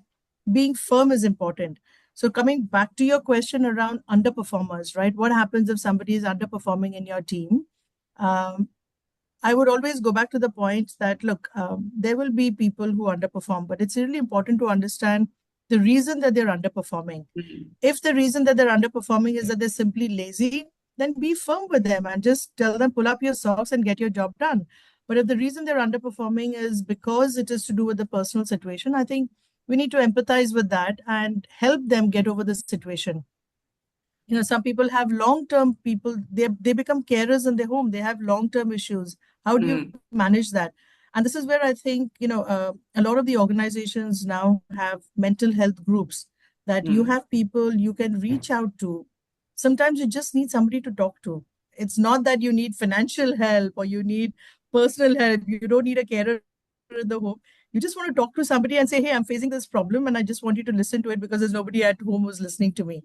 being firm is important. So coming back to your question around underperformers, right? What happens if somebody is underperforming in your team? I would always go back to the point that, look, there will be people who underperform, but it's really important to understand the reason that they're underperforming. If the reason that they're underperforming is that they're simply lazy, then be firm with them and just tell them, pull up your socks and get your job done. But if the reason they're underperforming is because it is to do with the personal situation, I think we need to empathize with that and help them get over the situation. Some people have long-term people, they become carers in their home. They have long-term issues. How do you manage that? And this is where I think, a lot of the organizations now have mental health groups that you have people you can reach out to. Sometimes you just need somebody to talk to. It's not that you need financial help or you need personal help. You don't need a carer in the home. You just want to talk to somebody and say, hey, I'm facing this problem and I just want you to listen to it because there's nobody at home who's listening to me.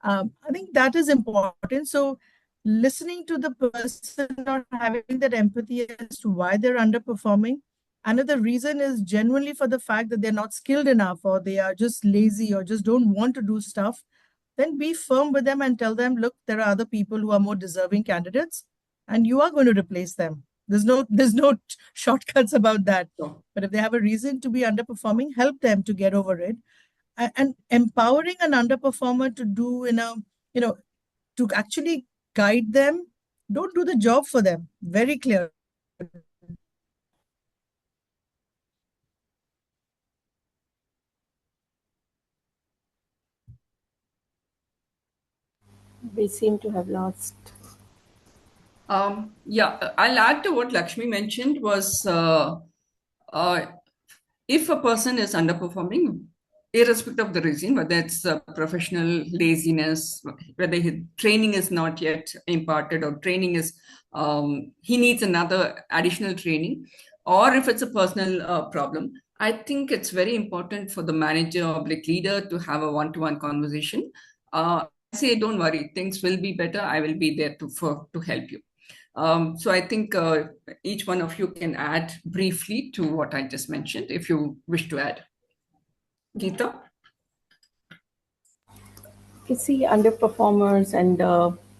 I think that is important. So listening to the person or having that empathy as to why they're underperforming. Another reason is genuinely for the fact that they're not skilled enough, or they are just lazy, or just don't want to do stuff. Then be firm with them and tell them, look, there are other people who are more deserving candidates and you are going to replace them. There's no shortcuts about that. But if they have a reason to be underperforming, help them to get over it. and empowering an underperformer to do to actually guide them. Don't do the job for them. Very clear. We seem to have lost. Yeah, I'll add to what Lakshmi mentioned was if a person is underperforming, irrespective of the reason, whether it's professional laziness, whether his training is not yet imparted or training is, he needs another additional training, or if it's a personal problem, I think it's very important for the manager or leader to have a one-to-one conversation. Say, don't worry, things will be better. I will be there to help you. So I think each one of you can add briefly to what I just mentioned, if you wish to add. Geeta? You see, underperformers and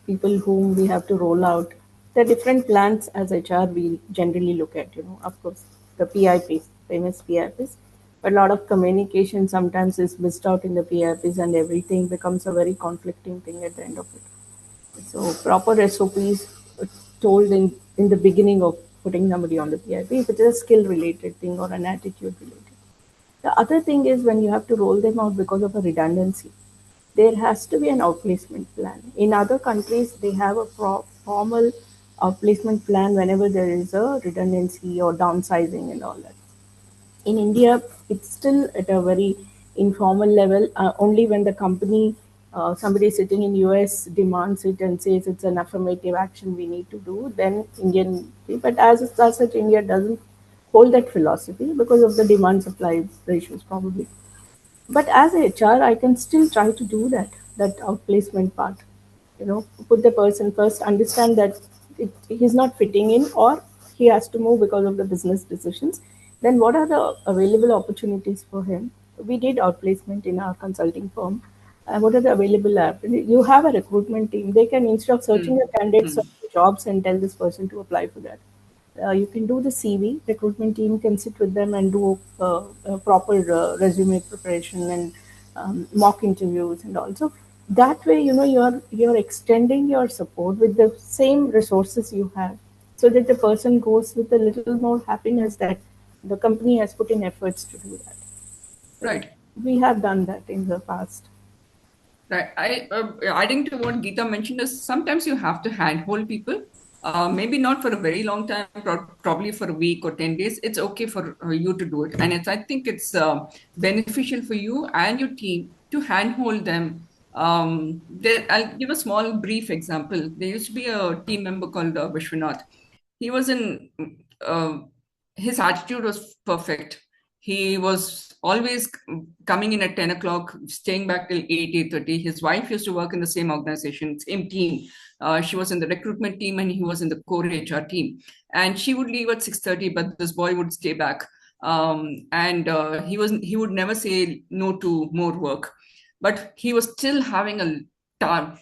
people whom we have to roll out, there are different plans as HR we generally look at, of course, the PIPs, famous PIPs, but a lot of communication sometimes is missed out in the PIPs and everything becomes a very conflicting thing at the end of it. So proper SOPs told in the beginning of putting somebody on the PIP, if it is a skill related thing or an attitude related. The other thing is when you have to roll them out because of a redundancy, there has to be an outplacement plan. In other countries, they have a formal outplacement plan whenever there is a redundancy or downsizing and all that. In India, it's still at a very informal level. Only when the company, somebody sitting in US demands it and says it's an affirmative action we need to do, then Indian. But as such, India doesn't hold that philosophy because of the demand supply ratios probably. But as a HR, I can still try to do that outplacement part. Put the person first, understand that he's not fitting in or he has to move because of the business decisions. Then what are the available opportunities for him? We did outplacement in our consulting firm. What are the available you have a recruitment team. They can, instead of searching a candidate, search for jobs and tell this person to apply for that. You can do the CV. Recruitment team can sit with them and do a proper resume preparation and mock interviews and also that way you're extending your support with the same resources you have, so that the person goes with a little more happiness that the company has put in efforts to do that. So Right. we have done that in the past. Right. Adding to what Geeta mentioned is sometimes you have to handhold people. Maybe not for a very long time, probably for a week or 10 days. It's okay for you to do it. And I think it's beneficial for you and your team to handhold them. I'll give a small brief example. There used to be a team member called Vishwanath. He was uh, his attitude was perfect. He was always coming in at 10 o'clock, staying back till 8:30. His wife used to work in the same organization, same team. She was in the recruitment team and he was in the core HR team. And she would leave at 6:30, but this boy would stay back. He would never say no to more work. But he was still having a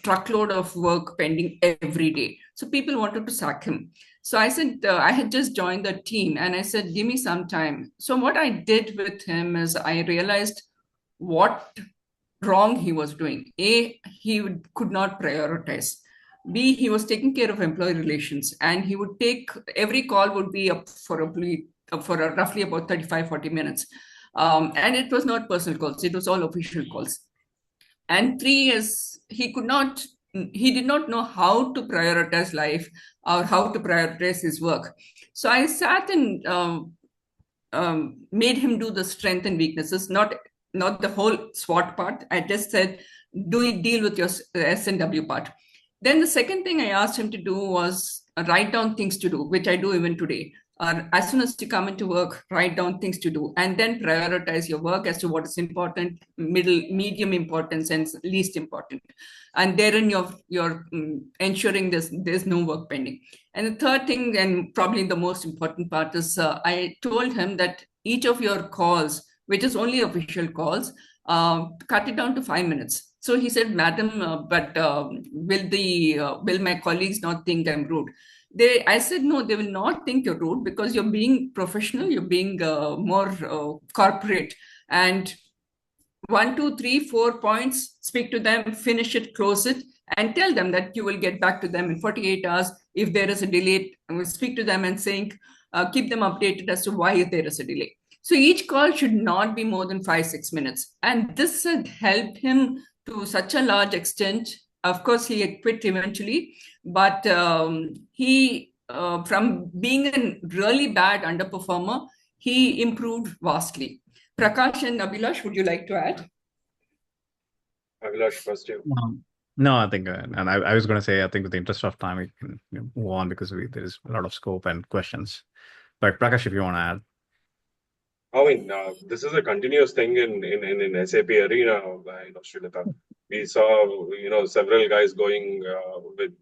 truckload of work pending every day. So people wanted to sack him. So I said, I had just joined the team and I said, give me some time. So what I did with him is I realized what wrong he was doing. A, he could not prioritize. B, he was taking care of employee relations and he would take, every call would be up for roughly about 35-40 minutes. And it was not personal calls, it was all official calls. And 3 is he did not know how to prioritize life or how to prioritize his work. So I sat and made him do the strength and weaknesses, not the whole SWOT part. I just said, deal with your S&W part. Then the second thing I asked him to do was write down things to do, which I do even today. As soon as you come into work, write down things to do, and then prioritize your work as to what is important, medium importance, and least important. And therein you're ensuring there's no work pending. And the third thing, and probably the most important part, is I told him that each of your calls, which is only official calls, cut it down to 5 minutes. So he said, Madam, but will my colleagues not think I'm rude? I said, no, they will not think you're rude because you're being professional, you're being more corporate. And 1, 2, 3, 4 points, speak to them, finish it, close it, and tell them that you will get back to them in 48 hours. If there is a delay, speak to them and keep them updated as to why there is a delay. So each call should not be more than 5-6 minutes. And this had helped him to such a large extent. Of course, he quit eventually, but he, from being a really bad underperformer, he improved vastly. Prakash and Abhilash, would you like to add? Abhilash, first you. No, I think, and I was going to say, I think with the interest of time, we can move on because there is a lot of scope and questions. But Prakash, if you want to add. I mean, this is a continuous thing in SAP arena, Sri Lata. We saw, several guys going with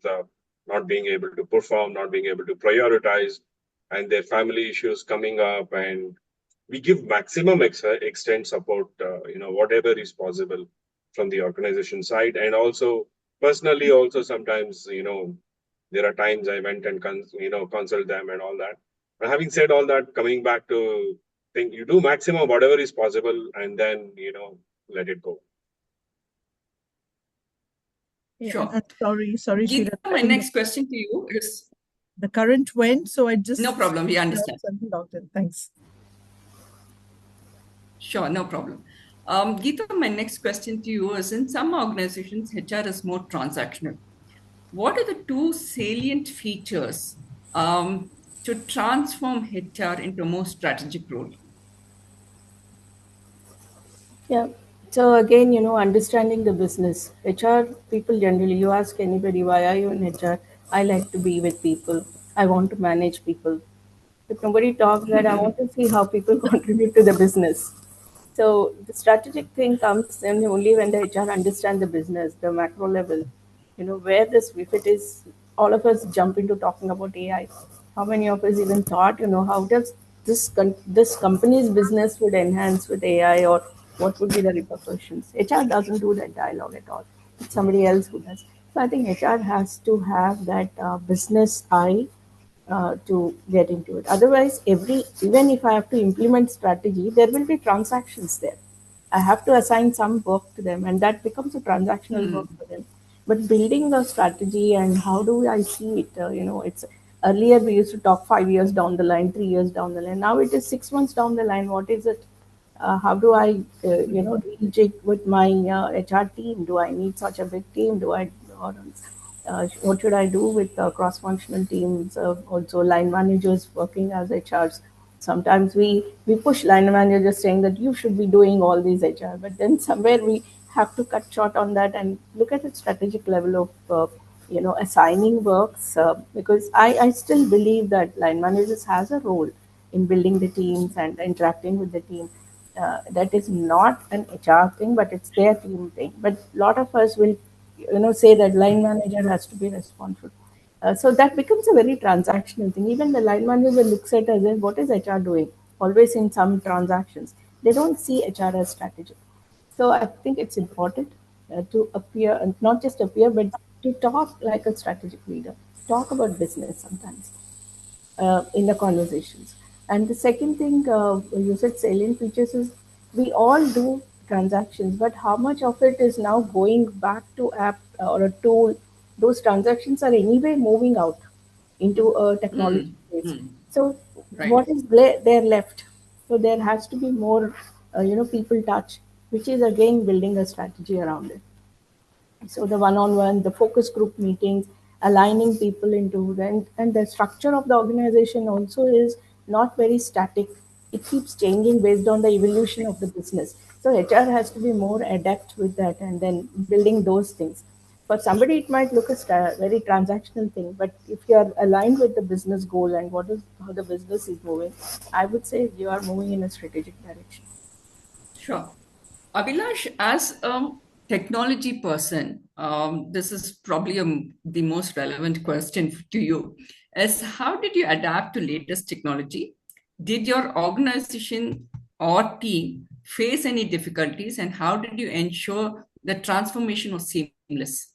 not being able to perform, not being able to prioritize, and their family issues coming up. And we give maximum extent support, whatever is possible from the organization side. And also, personally, also sometimes, there are times I went and, consult them and all that. But having said all that, coming back to think you do maximum whatever is possible and then let it go. Yeah, Sure. and sorry, Geeta, my next question to you is the current went, so I just no problem. We understand. Thanks. Sure, no problem. Geeta, my next question to you is: in some organizations, HR is more transactional. What are the two salient features to transform HR into a more strategic role? Yeah. So again, understanding the business. HR people generally, you ask anybody, why are you in HR? I like to be with people. I want to manage people. But nobody talks that I want to see how people contribute to the business. So the strategic thing comes in only when the HR understand the business, the macro level. Where this, if it is, all of us jump into talking about AI. How many of us even thought, how does this company's business would enhance with AI, or what would be the repercussions? HR doesn't do that dialogue at all. It's somebody else who does. So I think HR has to have that business eye to get into it. Otherwise, even if I have to implement strategy, there will be transactions there. I have to assign some work to them, and that becomes a transactional work for them. But building the strategy and how do I see it? It's earlier we used to talk 5 years down the line, 3 years down the line. Now it is 6 months down the line. What is it? How do I, rejig with my HR team? Do I need such a big team? What should I do with cross-functional teams? Also, line managers working as HRs. Sometimes we push line managers saying that you should be doing all these HR, but then somewhere we have to cut short on that and look at the strategic level of assigning works, because I still believe that line managers has a role in building the teams and interacting with the team. That is not an HR thing, but it's their team thing. But a lot of us will, say that line manager has to be responsible. So that becomes a very transactional thing. Even the line manager looks at us as what is HR doing? Always in some transactions, they don't see HR as strategic. So I think it's important to appear, and not just appear, but to talk like a strategic leader. Talk about business sometimes in the conversations. And the second thing you said salient features is we all do transactions, but how much of it is now going back to app or a tool? Those transactions are anyway moving out into a technology space. So Right. what is there left? So there has to be more, people touch, which is again building a strategy around it. So the one-on-one, the focus group meetings, aligning people into the, and the structure of the organization also is not very static. It keeps changing based on the evolution of the business. So HR has to be more adept with that and then building those things. For somebody, it might look a very transactional thing, but if you are aligned with the business goal and how the business is moving, I would say you are moving in a strategic direction. Sure. Abhilash, as a technology person, this is probably the most relevant question to you, is how did you adapt to latest technology? Did your organization or team face any difficulties, and how did you ensure the transformation was seamless?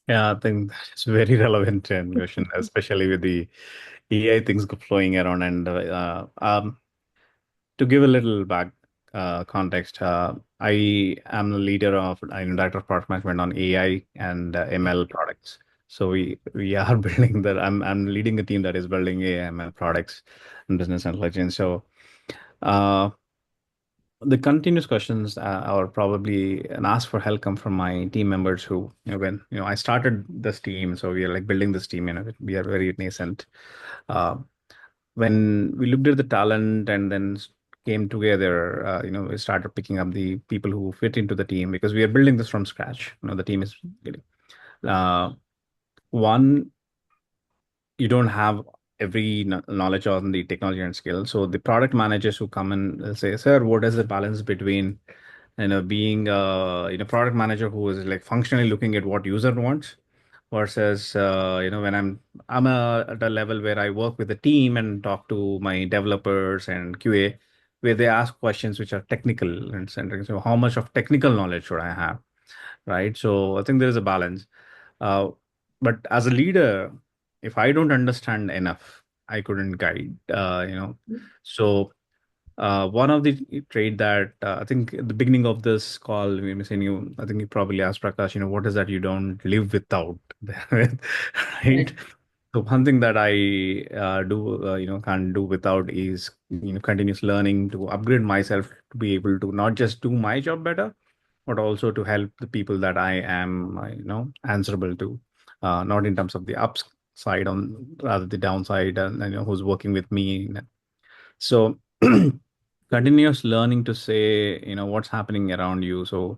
Yeah, I think that's very relevant question, especially with the AI things flowing around. And to give a little context, I am the leader of, I'm director of product management on AI and ML products. So we are building that. I'm leading a team that is building AI ML products and business intelligence. So the continuous questions or probably an ask for help come from my team members who, when I started this team, so we are like building this team, we are very nascent. When we looked at the talent and then came together, we started picking up the people who fit into the team because we are building this from scratch. The team is one, you don't have every knowledge on the technology and skill. So the product managers who come in will say, sir, what is the balance between being a product manager who is like functionally looking at what user wants versus when I'm at a level where I work with the team and talk to my developers and QA, where they ask questions which are technical and centric. So how much of technical knowledge should I have, right? So I think there is a balance. Uh, but as a leader, if I don't understand enough, I couldn't guide. So one of the trait that I think at the beginning of this call, we were saying I think you probably asked Prakash, what is that you don't live without, right? Right. So one thing that I do, can't do without is, continuous learning to upgrade myself to be able to not just do my job better, but also to help the people that I am, answerable to, not in terms of the upside on rather the downside, and who's working with me. So continuous learning to say, what's happening around you. So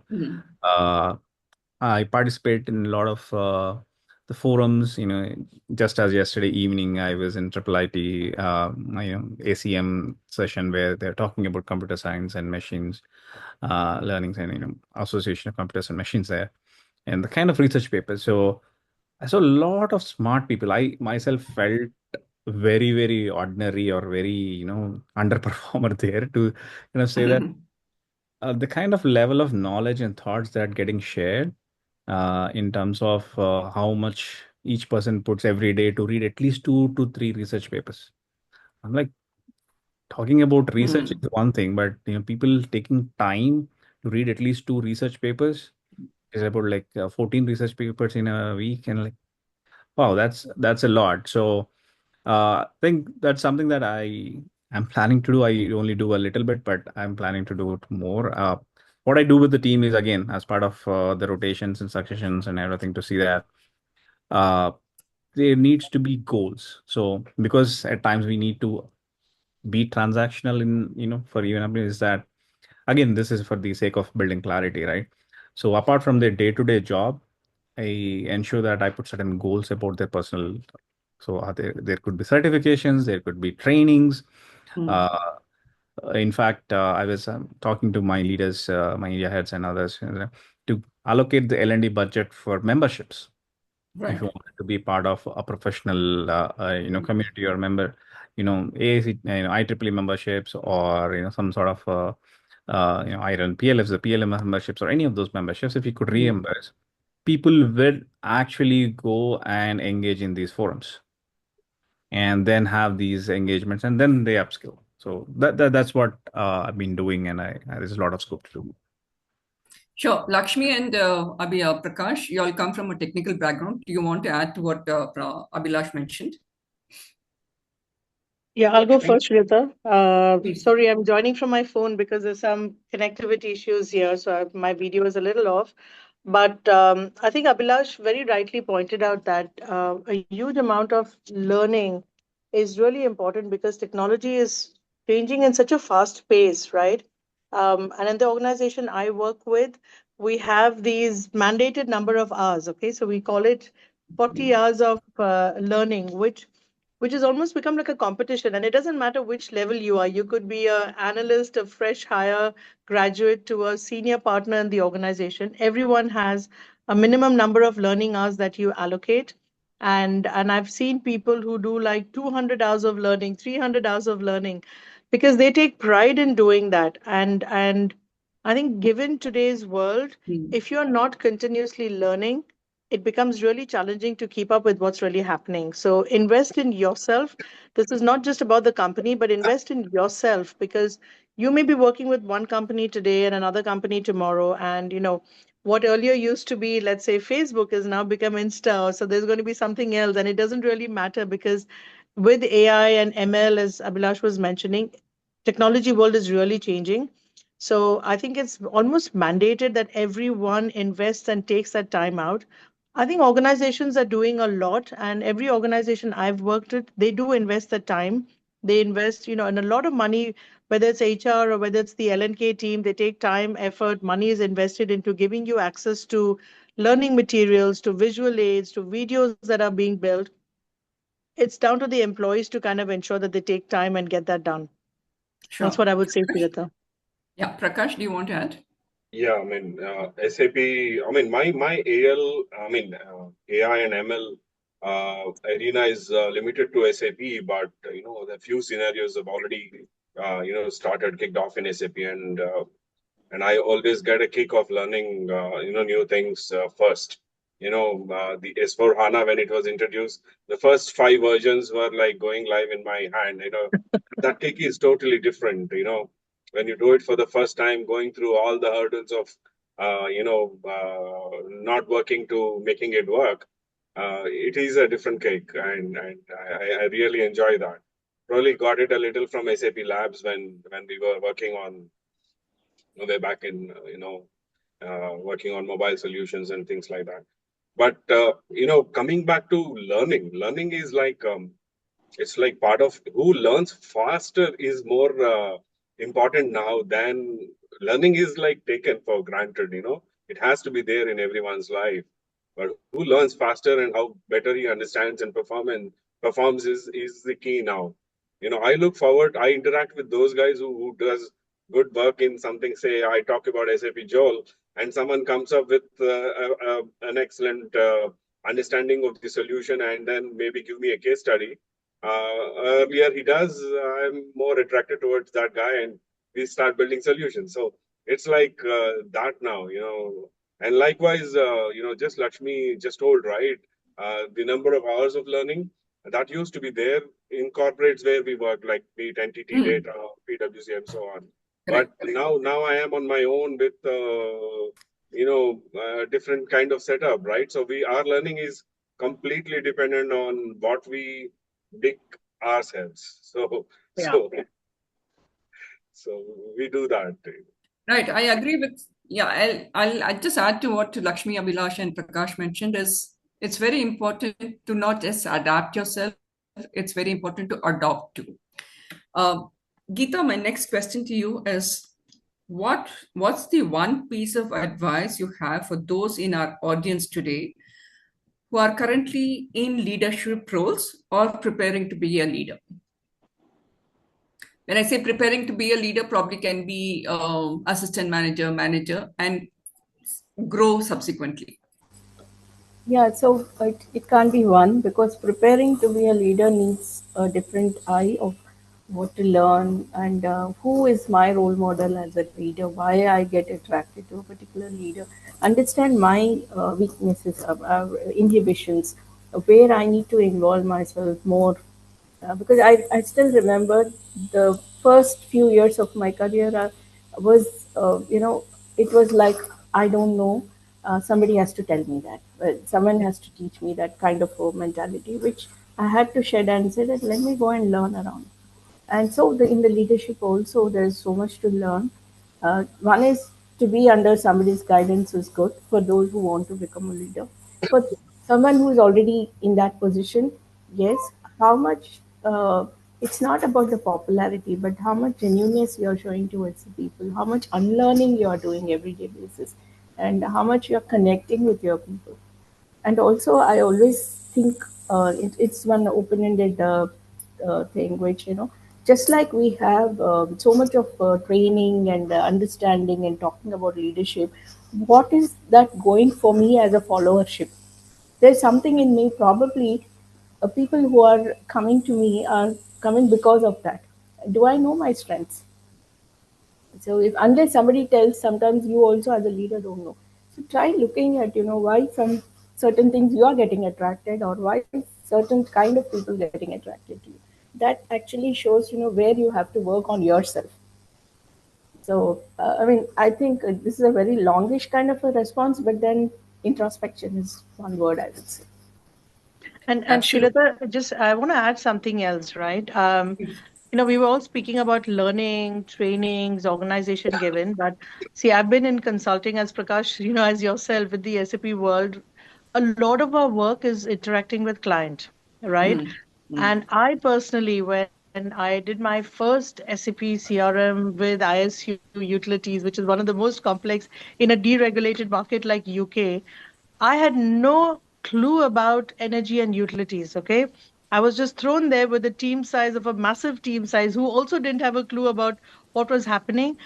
I participate in a lot of the forums, just as yesterday evening, I was in Triple IT, ACM session where they're talking about computer science and machines learning and, association of computers and machines there and the kind of research papers. So I saw a lot of smart people. I myself felt very, very ordinary or very, underperformer there to, say that the kind of level of knowledge and thoughts that getting shared in terms of how much each person puts every day to read at least 2 to 3 research papers. I'm like, talking about research is one thing, but people taking time to read at least 2 research papers is about like 14 research papers in a week, and like, wow, that's a lot. So I think that's something that I am planning to do. I only do a little bit, but I'm planning to do it more. What I do with the team is, again, as part of the rotations and successions and everything, to see that uh, there needs to be goals. So because at times we need to be transactional in, for even is that, again, this is for the sake of building clarity, right? So apart from their day-to-day job, I ensure that I put certain goals about their personal. So there could be certifications, there could be trainings. Uh, in fact, I was talking to my leaders, my area heads and others, to allocate the L&D budget for memberships. If Right. you want to be part of a professional, community or member, AAC, IEEE memberships, or some sort of, I run PLFs, the PLM memberships, or any of those memberships, if you could reimburse, people will actually go and engage in these forums, and then have these engagements, and then they upskill. So that's what I've been doing, and there's a lot of scope to do. Sure. Lakshmi and Prakash, you all come from a technical background. Do you want to add to what Abhilash mentioned? Yeah, I'll go first, Rita. Sorry, I'm joining from my phone because there's some connectivity issues here, so my video is a little off. But I think Abhilash very rightly pointed out that a huge amount of learning is really important because technology is changing in such a fast pace, right? And in the organization I work with, we have these mandated number of hours. Okay, so we call it 40 hours of learning, which has almost become like a competition. And it doesn't matter which level you are. You could be an analyst, a fresh hire graduate to a senior partner in the organization. Everyone has a minimum number of learning hours that you allocate. And I've seen people who do like 200 hours of learning, 300 hours of learning, because they take pride in doing that. And I think given today's world, if you're not continuously learning, it becomes really challenging to keep up with what's really happening. So invest in yourself. This is not just about the company, but invest in yourself, because you may be working with one company today and another company tomorrow, and what earlier used to be, let's say, Facebook has now become Insta, so there's going to be something else, and it doesn't really matter because with AI and ML, as Abhilash was mentioning, technology world is really changing. So I think it's almost mandated that everyone invests and takes that time out. I think organizations are doing a lot, and every organization I've worked with, they do invest the time. They invest, and a lot of money, whether it's HR or whether it's the L&K team, they take time, effort, money is invested into giving you access to learning materials, to visual aids, to videos that are being built. It's down to the employees to kind of ensure that they take time and get that done. Sure. That's what I would say, Prakash? Geeta. Yeah, Prakash, do you want to add? Yeah, I mean, SAP, I mean, my AL, I mean, AI and ML arena is limited to SAP, but, the few scenarios have already, started, kicked off in SAP, and I always get a kick of learning, new things first. The S4 HANA, when it was introduced, the first 5 versions were like going live in my hand. That kick is totally different. When you do it for the first time, going through all the hurdles of, not working to making it work, it is a different cake, and I really enjoy that. Probably got it a little from SAP Labs when we were working on way back in, working on mobile solutions and things like that. But coming back to learning is like it's like part of who learns faster is more important now than learning is like taken for granted. It has to be there in everyone's life. But who learns faster and how better he understands and performs is the key now. I look forward. I interact with those guys who does good work in something. Say I talk about SAP Joel, and someone comes up with an excellent understanding of the solution, and then maybe give me a case study. Earlier he does, I'm more attracted towards that guy, and we start building solutions. So it's like that now, and likewise, just Lakshmi just told, right? The number of hours of learning that used to be there in corporates where we work, like be it entity data, PwC, and so on. Correct. But now I am on my own with different kind of setup, right? So our learning is completely dependent on what we dig ourselves. So Yeah. so we do that. Right, I agree with, yeah, I'll just add to what Lakshmi, Abhilash, and Prakash mentioned is it's very important to not just adapt yourself, it's very important to adopt too. Geeta, my next question to you is what's the one piece of advice you have for those in our audience today who are currently in leadership roles or preparing to be a leader? When I say preparing to be a leader, probably can be assistant manager, and grow subsequently. Yeah, so it can't be one because preparing to be a leader needs a different eye of what to learn and who is my role model as a leader, why I get attracted to a particular leader, understand my weaknesses, inhibitions, where I need to involve myself more because I still remember the first few years of my career was, it was like, I don't know, somebody has to tell me that. Someone has to teach me that kind of a mentality, which I had to shed and say that let me go and learn around. And so in the leadership also, there's so much to learn. One is to be under somebody's guidance is good for those who want to become a leader. For someone who is already in that position, yes, how much, it's not about the popularity, but how much genuineness you're showing towards the people, how much unlearning you're doing everyday basis, and how much you're connecting with your people. And also, I always think it's one open-ended thing, which just like we have so much of training and understanding and talking about leadership, what is that going for me as a followership? There's something in me, probably people who are coming to me are coming because of that. Do I know my strengths? So if unless somebody tells, sometimes you also as a leader don't know. So try looking at why some certain things you are getting attracted, or why certain kind of people getting attracted to you. That actually shows where you have to work on yourself. So, I mean, I think this is a very longish kind of a response, but then introspection is one word I would say. And Absolutely. Srilata, just I want to add something else, right? We were all speaking about learning, trainings, organization given, but see, I've been in consulting as Prakash, as yourself with the SAP world. A lot of our work is interacting with client, right? Mm, mm, And I personally, when I did my first SAP CRM with ISU utilities, which is one of the most complex in a deregulated market like UK, I had no clue about energy and utilities. Okay. I was just thrown there with a team size of a massive team size who also didn't have a clue about what was happening.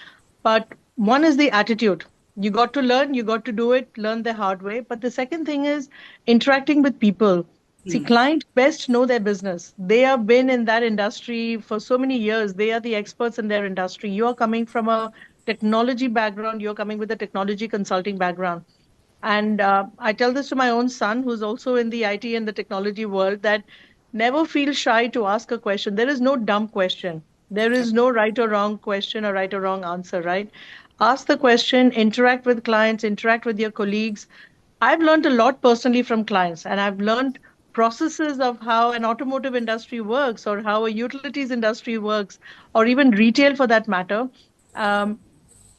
But one is the attitude. You got to learn, you got to do it, learn the hard way. But the second thing is interacting with people. See, mm, clients best know their business. They have been in that industry for so many years. They are the experts in their industry. You are coming from a technology background, you're coming with a technology consulting background. And I tell this to my own son, who's also in the IT and the technology world, that never feel shy to ask a question. There is no dumb question. There is no right or wrong question or right or wrong answer, right? Ask the question, interact with clients, interact with your colleagues. I've learned a lot personally from clients, and I've learned processes of how an automotive industry works or how a utilities industry works, or even retail for that matter. Um,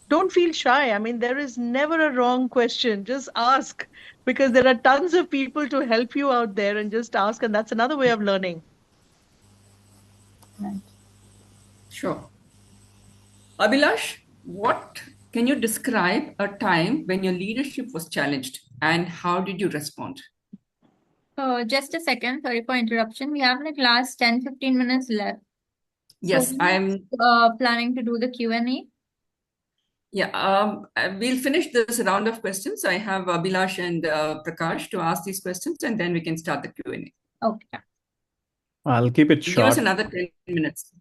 don't feel shy. I mean, there is never a wrong question. Just ask because there are tons of people to help you out there and just ask. And that's another way of learning. Right. sure. Abhilash, what can you describe a time when your leadership was challenged and how did you respond? Just a second, sorry for interruption. We have like last 10-15 minutes left. So Yes, I'm. planning to do the Q&A. Yeah, we'll finish this round of questions. I have Abhilash and Prakash to ask these questions, and then we can start the Q&A. Okay. I'll keep it Give us short. another 10 minutes.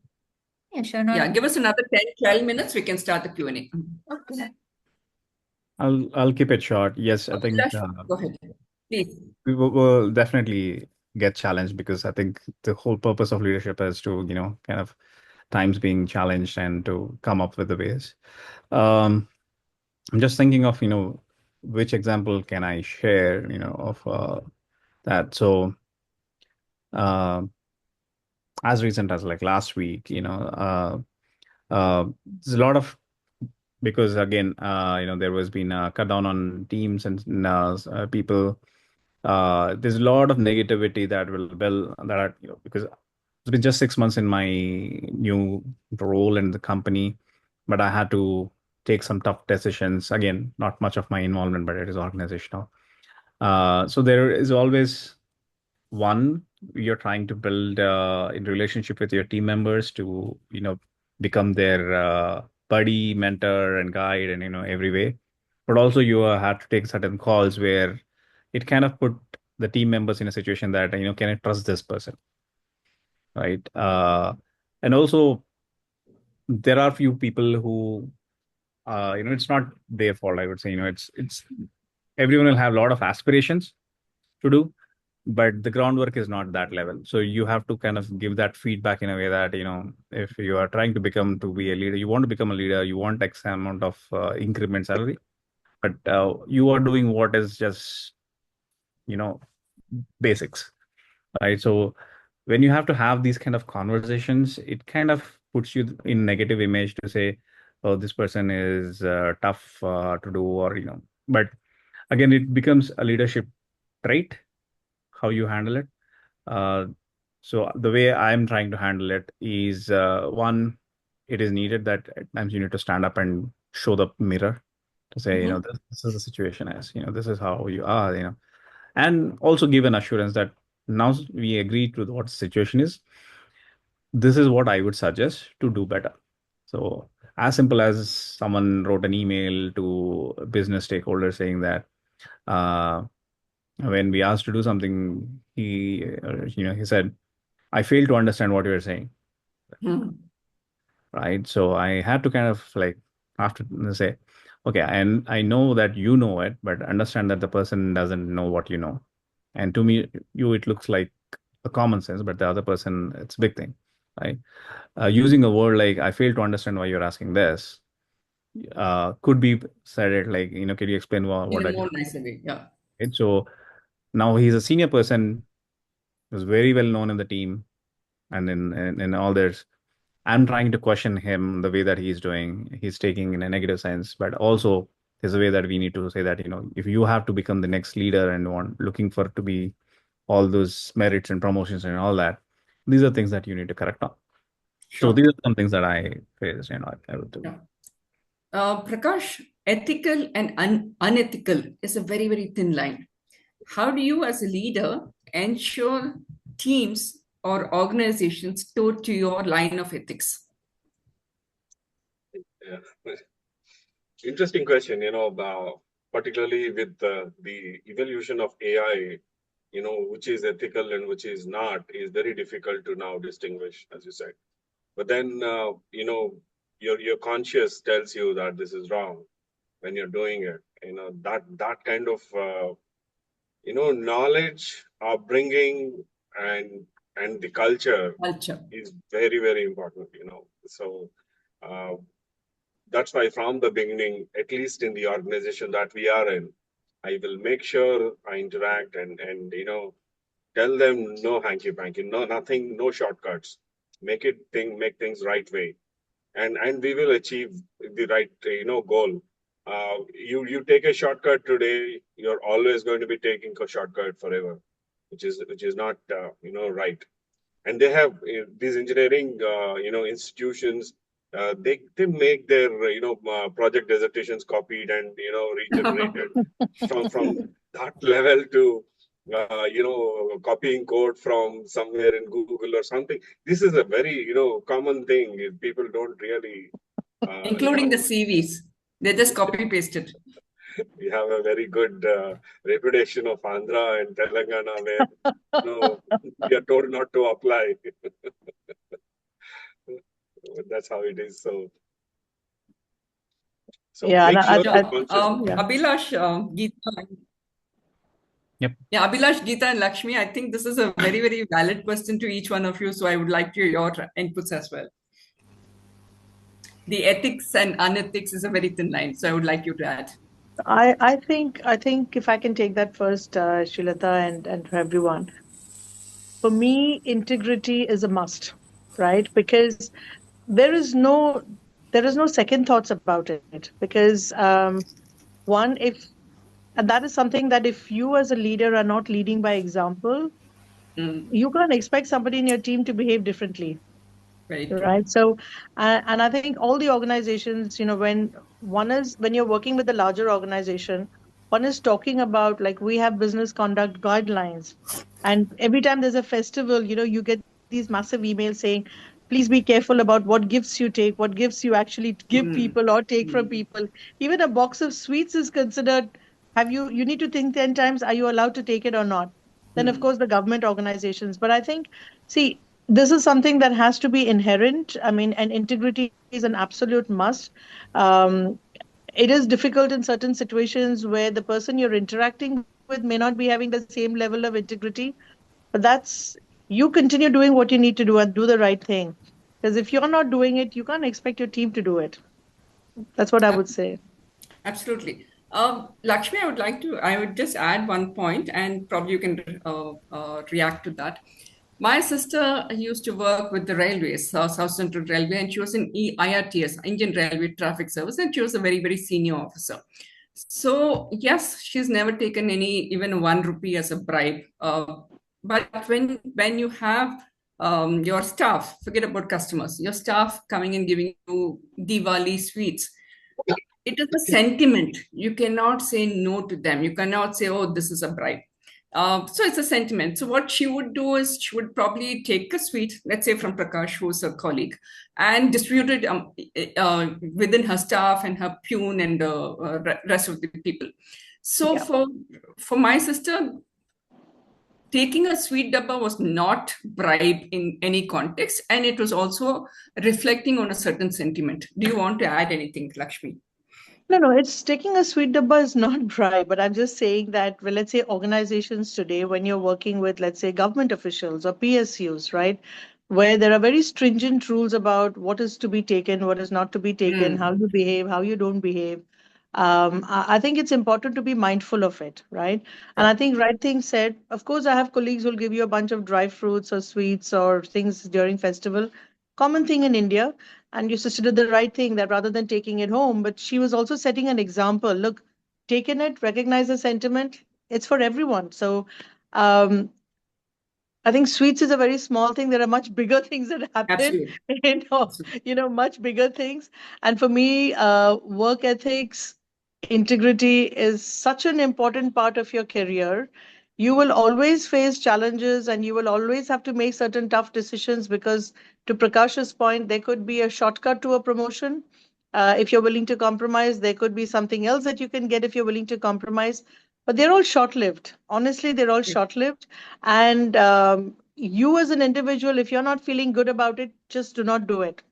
Yeah, sure. Not Yeah, give us another 10, 12 minutes. We can start the Q&A. okay. I'll keep it short. Yes, I think Abhilash, go ahead. Please. we will definitely get challenged because I think the whole purpose of leadership is to, kind of times being challenged and to come up with the ways. I'm just thinking of, which example can I share, of that. So as recent as like last week, there's a lot of because again, there was been a cut down on teams and people. There's a lot of negativity that will build that are, because it's been just 6 months in my new role in the company, but I had to take some tough decisions. Again, not much of my involvement, but it is organizational. So there is always one, you're trying to build in relationship with your team members to, become their buddy, mentor, and guide, and every way. But also you had to take certain calls where it kind of put the team members in a situation that can I trust this person, right? And also there are few people who it's not their fault. I would say it's everyone will have a lot of aspirations to do, but the groundwork is not that level. So you have to kind of give that feedback in a way that if you are trying to be a leader, you want to become a leader, you want X amount of increment salary, but you are doing what is just basics, right? So when you have to have these kind of conversations, it kind of puts you in negative image to say, oh, this person is tough to do, or but again, it becomes a leadership trait, how you handle it. So the way I'm trying to handle it is one, it is needed that at times you need to stand up and show the mirror to say, this is the situation as, this is how you are, and also give an assurance that now we agree to what the situation is. This is what I would suggest to do better. So as simple as someone wrote an email to a business stakeholder saying that, when we asked to do something, he said, I fail to understand what you're saying. Right. So I had to kind of like after say, okay, and I know that you know it, but understand that the person doesn't know what you know. And to me, it looks like a common sense, but the other person, it's a big thing, right? Using a word like, I fail to understand why you're asking this. could be said it like, can you explain what In a I more did? nicer way. Yeah. Right? So now he's a senior person who's very well known in the team and in all this. I'm trying to question him the way that he's doing. He's taking in a negative sense, but also there's a way that we need to say that, if you have to become the next leader and looking for to be all those merits and promotions and all that, these are things that you need to correct on. So Sure. these are some things that I face, I would do. Yeah. Prakash, ethical and unethical is a very, very thin line. How do you, as a leader, ensure teams or organizations toe to your line of ethics? Yeah. Interesting question, particularly with the evolution of AI, which is ethical and which is not, is very difficult to now distinguish, as you said. But then, your conscience tells you that this is wrong when you're doing it. That kind of, knowledge, upbringing, and the culture is very, very important, So, that's why from the beginning, at least in the organization that we are in, I will make sure I interact and tell them no hanky panky, no nothing, no shortcuts. Make things right way, and we will achieve the right goal. You take a shortcut today, you're always going to be taking a shortcut forever, which is not right. And they have these engineering institutions. They make their project dissertations copied and regenerated from that level to copying code from somewhere in Google or something. This is a very common thing. People don't really including the CVs. They just copy pasted. We have a very good reputation of Andhra and Telangana where we are told not to apply. That's how it is. So Yeah, make sure I- Abhilash, Geeta. Yep. Yeah, Abhilash, Geeta, and Lakshmi, I think this is a very, very valid question to each one of you. So I would like to hear your inputs as well. The ethics and unethics is a very thin line. So I would like you to add. I think if I can take that first, Srilata and to everyone. For me, integrity is a must, right? Because there is no second thoughts about it. Because one, and that is something that if you as a leader are not leading by example, you can't expect somebody in your team to behave differently. Very true. Right. So, and I think all the organizations, when you're working with a larger organization, one is talking about like we have business conduct guidelines. And every time there's a festival, you get these massive emails saying, please be careful about what gifts you take, what gifts you actually give people or take from people. Even a box of sweets is considered, you need to think 10 times, are you allowed to take it or not? Then, of course, the government organizations. But I think, see, this is something that has to be inherent. I mean, and integrity is an absolute must. It is difficult in certain situations where the person you're interacting with may not be having the same level of integrity, but you continue doing what you need to do and do the right thing. Because if you're not doing it, you can't expect your team to do it. That's what I would say. Absolutely. Lakshmi, I would just add one point and probably you can react to that. My sister used to work with the railways, South Central Railway, and she was in IRTS, Indian Railway Traffic Service, and she was a very, very senior officer. So, yes, she's never taken even 1 rupee as a bribe. But when you have your staff, forget about customers, your staff coming and giving you Diwali sweets, it is a sentiment. You cannot say no to them. You cannot say, oh, this is a bribe. So it's a sentiment. So what she would do is she would probably take a sweet, let's say from Prakash, who's a colleague, and distribute it within her staff and her pune and the rest of the people. So for my sister, taking a sweet dabba was not bribe in any context, and it was also reflecting on a certain sentiment. Do you want to add anything, Lakshmi? No, it's taking a sweet dabba is not bribe, but I'm just saying that, well, let's say organizations today, when you're working with, let's say, government officials or PSUs, right? where there are very stringent rules about what is to be taken, what is not to be taken, how you behave, how you don't behave. I think it's important to be mindful of it, right? And I think right thing said, of course, I have colleagues who'll give you a bunch of dry fruits or sweets or things during festival. Common thing in India. And your sister did the right thing that rather than taking it home, but she was also setting an example. Look, taken it, recognize the sentiment. It's for everyone. So um, I think sweets is a very small thing. There are much bigger things that happen, Absolutely. much bigger things. And for me, work ethics, integrity is such an important part of your career. You will always face challenges and you will always have to make certain tough decisions because, to Prakash's point, there could be a shortcut to a promotion. If you're willing to compromise, there could be something else that you can get if you're willing to compromise. But they're all short-lived. Honestly, they're all short-lived. And you as an individual, if you're not feeling good about it, just do not do it.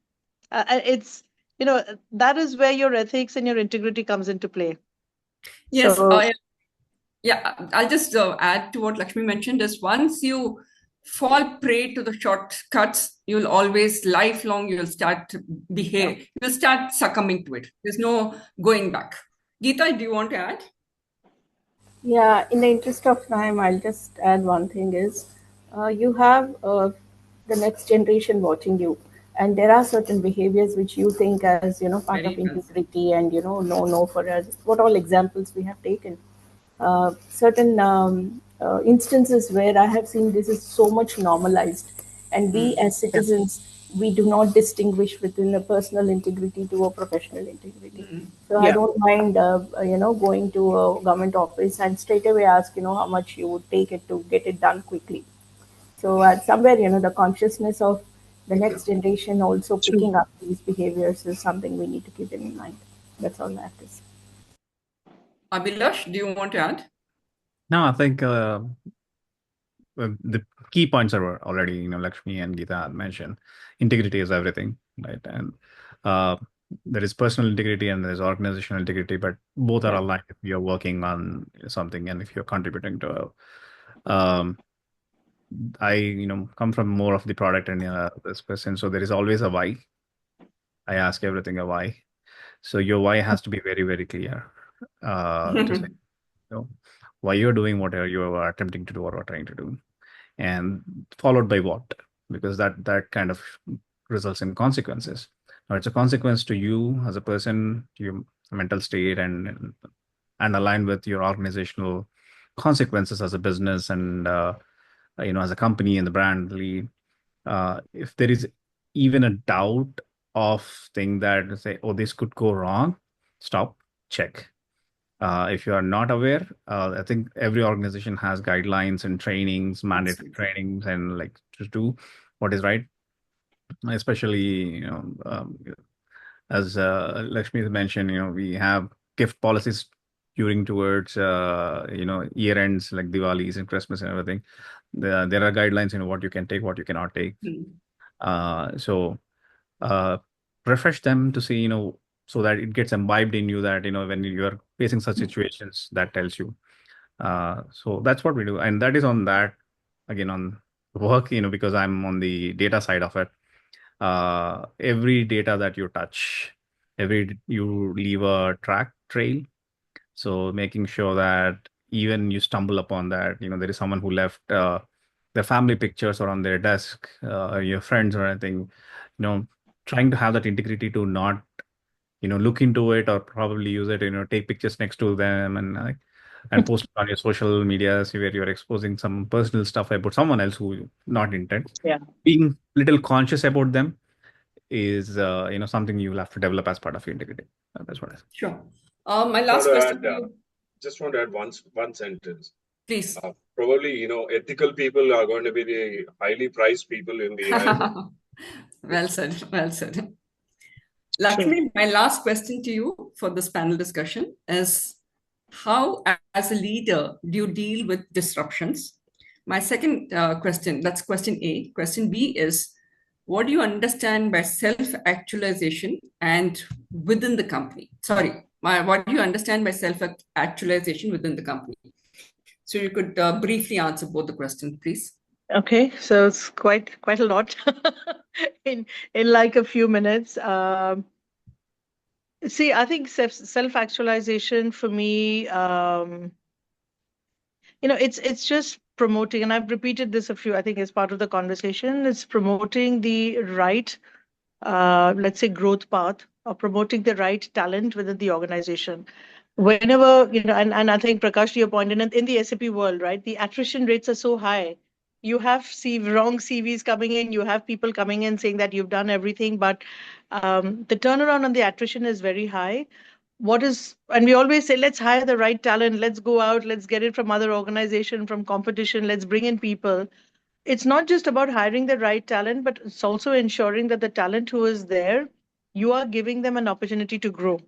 It's, that is where your ethics and your integrity comes into play. Yes, So, I'll just add to what Lakshmi mentioned is once you fall prey to the shortcuts, you'll always lifelong, you'll start to behave, you'll start succumbing to it. There's no going back. Geeta, do you want to add? Yeah, in the interest of time, I'll just add one thing is you have the next generation watching you, and there are certain behaviors which you think as part of Very well said. integrity and no for us. What all examples we have taken. Certain instances where I have seen this is so much normalized, and we as citizens we do not distinguish within a personal integrity to a professional integrity. So I don't mind, going to a government office and straight away ask, how much you would take it to get it done quickly. So at somewhere, the consciousness of the next generation also picking up these behaviors is something we need to keep in mind. That's all I have to say. Abhilash, do you want to add? No, I think the key points are already, Lakshmi and Geeta had mentioned. Integrity is everything, right? And there is personal integrity and there is organizational integrity, but both are aligned if you're working on something and if you're contributing to I come from more of the product and this person, so there is always a why. I ask everything a why. So your why has to be very, very clear to say, why you're doing what you are attempting to do or are trying to do, and followed by what, because that kind of results in consequences. Now it's a consequence to you as a person, to your mental state, and align with your organizational consequences as a business and as a company and the brand lead. If there is even a doubt of thing that say, oh, this could go wrong, stop, check. If you are not aware, I think every organization has guidelines and trainings, mandatory trainings, and like to do what is right. Especially, as Lakshmi mentioned, we have gift policies during towards year ends like Diwalis and Christmas and everything. There are guidelines, what you can take, what you cannot take. So refresh them to see, so that it gets imbibed in you that, when you are facing such situations, that tells you. So that's what we do. And that is on that, again, on work, because I'm on the data side of it. Every data that you touch, you leave a trail. So making sure that even you stumble upon that, there is someone who left their family pictures or on their desk, your friends or anything, trying to have that integrity to not, look into it or probably use it, take pictures next to them and post it on your social media where you're exposing some personal stuff about someone else who not intent. Yeah. Being little conscious about them is something you will have to develop as part of your integrity. That's what I say. Sure. My last question. Just want to add one sentence. Please. Probably, ethical people are going to be the highly prized people in the AI. Well said. Well said. Lakshmi, my last question to you for this panel discussion is how, as a leader, do you deal with disruptions? My second question, that's question A. Question B is, what do you understand by self-actualization and within the company? Sorry, what do you understand by self-actualization within the company? So you could briefly answer both the questions, please. Okay, so it's quite a lot in like a few minutes. See, I think self-actualization for me, it's just promoting, and I've repeated this a few, I think, as part of the conversation. It's promoting the right, let's say, growth path, or promoting the right talent within the organization. Whenever, and I think, Prakash, to your point, in the SAP world, right, the attrition rates are so high. You have wrong CVs coming in, you have people coming in saying that you've done everything, but the turnaround on the attrition is very high. And we always say, let's hire the right talent, let's go out, let's get it from other organization, from competition, let's bring in people. It's not just about hiring the right talent, but it's also ensuring that the talent who is there, you are giving them an opportunity to grow.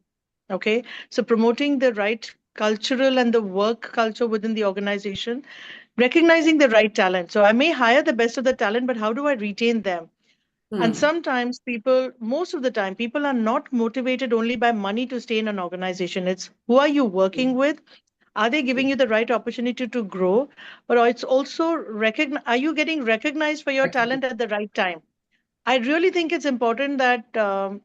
Okay. So promoting the right cultural and the work culture within the organization, recognizing the right talent. So I may hire the best of the talent, but how do I retain them? And sometimes most of the time, people are not motivated only by money to stay in an organization. It's who are you working with? Are they giving you the right opportunity to grow? But it's also are you getting recognized for your talent at the right time? I really think it's important that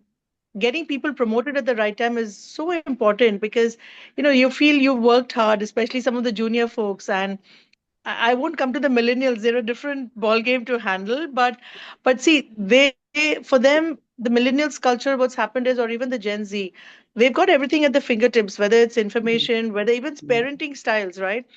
getting people promoted at the right time is so important, because you feel you've worked hard, especially some of the junior folks. And I won't come to the millennials; they're a different ball game to handle. But see, for them, the millennials culture, what's happened is, or even the Gen Z, they've got everything at the fingertips, whether it's information, whether even it's parenting styles, right?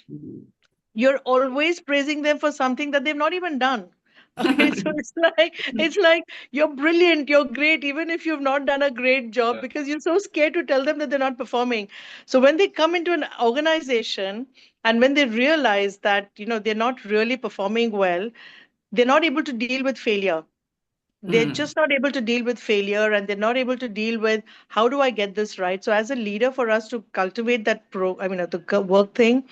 You're always praising them for something that they've not even done. Okay, so it's like you're brilliant, you're great, even if you've not done a great job, because you're so scared to tell them that they're not performing. So when they come into an organization, and when they realize that they're not really performing well, they're not able to deal with failure. They're just not able to deal with failure, and they're not able to deal with, how do I get this right? So as a leader, for us to cultivate that work thing,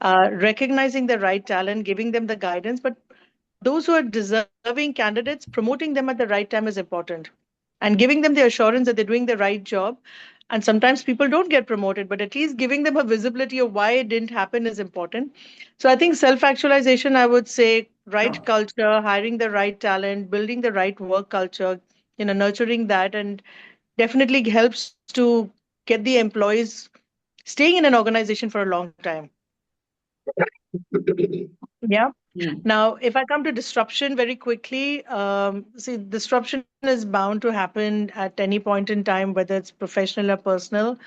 recognizing the right talent, giving them the guidance, but those who are deserving candidates, promoting them at the right time is important, and giving them the assurance that they're doing the right job. And sometimes people don't get promoted, but at least giving them a visibility of why it didn't happen is important. So I think self-actualization, I would say, right culture, hiring the right talent, building the right work culture, nurturing that, and definitely helps to get the employees staying in an organization for a long time. Yeah. Now, if I come to disruption very quickly, see, disruption is bound to happen at any point in time, whether it's professional or personal.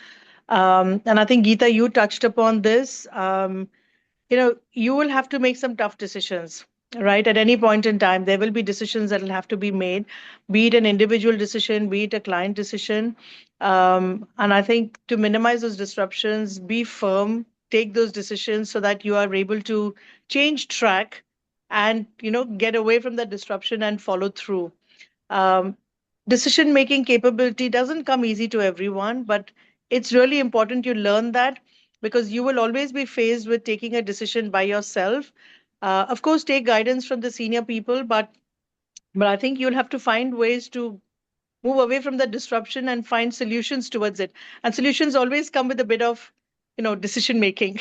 And I think, Geeta, you touched upon this. You will have to make some tough decisions, right? At any point in time, there will be decisions that will have to be made, be it an individual decision, be it a client decision. And I think to minimize those disruptions, be firm, take those decisions so that you are able to change track and, get away from that disruption and follow through. Um, Decision making capability doesn't come easy to everyone, but it's really important you learn that, because you will always be faced with taking a decision by yourself. Of course, take guidance from the senior people, but I think you'll have to find ways to move away from the disruption and find solutions towards it. And solutions always come with a bit of, decision making.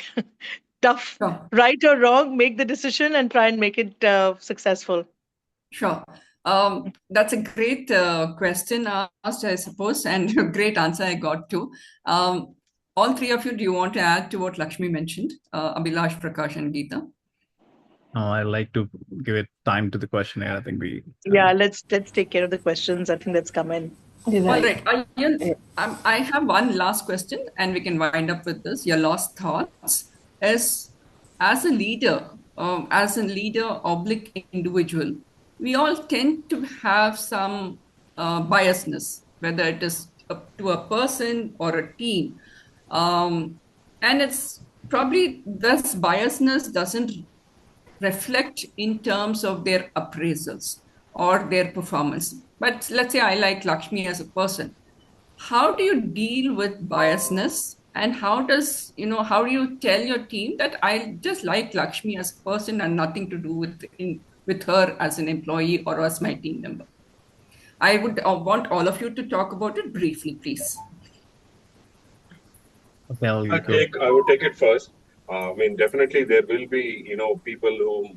Tough, Sure. right or wrong, make the decision and try and make it successful. Sure. That's a great question asked, I suppose, and a great answer I got too. All three of you, do you want to add to what Lakshmi mentioned? Abhilash, Prakash, and Geeta? I like to give it time to the questionnaire. I think we. Yeah, let's take care of the questions. I think that's come in. All right. I have one last question, and we can wind up with this. Your last thoughts is, as a leader, oblique individual, we all tend to have some biasness, whether it is to a person or a team. And it's probably this biasness doesn't reflect in terms of their appraisals or their performance. But let's say I like Lakshmi as a person. How do you deal with biasness? And how do you tell your team that I just like Lakshmi as a person and nothing to do with her as an employee or as my team member? I would want all of you to talk about it briefly, please. Okay, I would take it first. I mean, definitely there will be, people who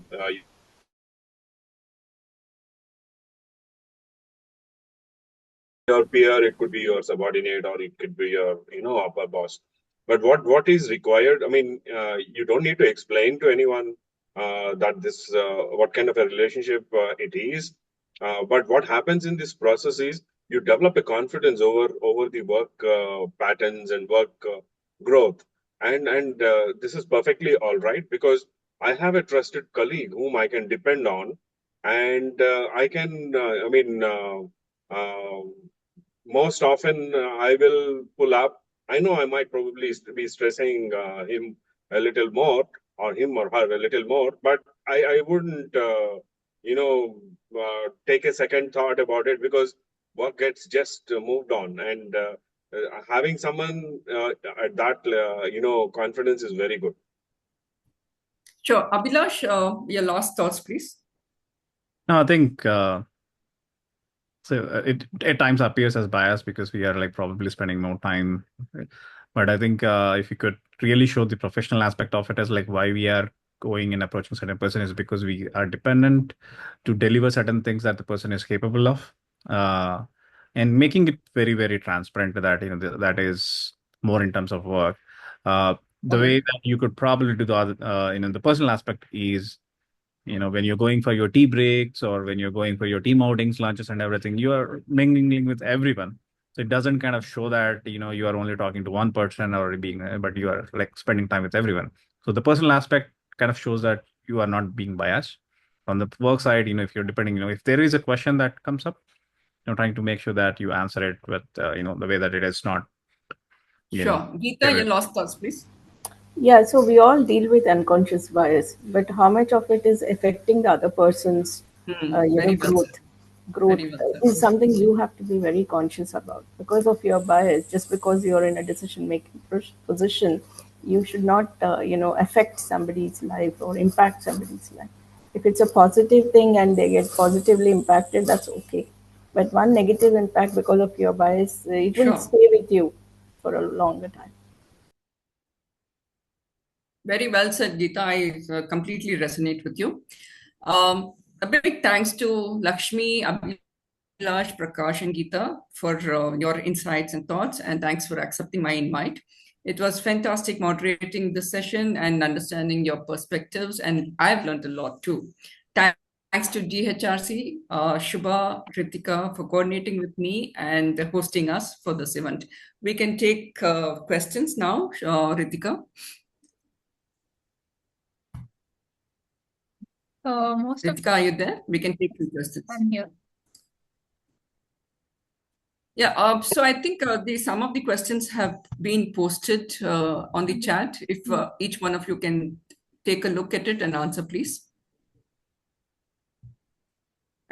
your peer, it could be your subordinate, or it could be your, upper boss. But what is required? I mean, you don't need to explain to anyone that this what kind of a relationship it is. But what happens in this process is you develop a confidence over the work patterns and work growth, and this is perfectly all right, because I have a trusted colleague whom I can depend on, and I can most often I will pull up. I know I might probably be stressing him a little more, or him or her a little more, but I wouldn't, take a second thought about it, because work gets just moved on, and having someone at that, confidence is very good. Sure. Abhilash, your last thoughts, please. No, I think it at times appears as bias because we are like probably spending more time. But I think if you could really show the professional aspect of it as like why we are going and approaching certain person is because we are dependent to deliver certain things that the person is capable of, and making it very, very transparent that, that is more in terms of work. The way that you could probably do the other, the personal aspect is, when you're going for your tea breaks or when you're going for your team outings, lunches and everything, you are mingling with everyone. So it doesn't kind of show that, you are only talking to one person or but you are like spending time with everyone. So the personal aspect kind of shows that you are not being biased. On the work side, if you're depending, if there is a question that comes up, trying to make sure that you answer it with, the way that it is not, Sure. Geeta, your last thoughts, please. Yeah, so we all deal with unconscious bias, but how much of it is affecting the other person's, Very well growth? said. Growth Very well said. is something you have to be very conscious about. Because of your bias, just because you're in a decision-making position, you should not, affect somebody's life or impact somebody's life. If it's a positive thing and they get positively impacted, that's okay. But one negative impact because of your bias, it will Sure. stay with you for a longer time. Very well said, Geeta. I completely resonate with you. A big thanks to Lakshmi, Abhilash, Prakash, and Geeta for your insights and thoughts, and thanks for accepting my invite. It was fantastic moderating this session and understanding your perspectives, and I've learned a lot too. Thanks to DHRC, Shubha, Ritika for coordinating with me and hosting us for this event. We can take questions now, Ritika. Ritika, are you there? We can take two questions. I'm here. Yeah, so I think some of the questions have been posted on the chat. If each one of you can take a look at it and answer, please.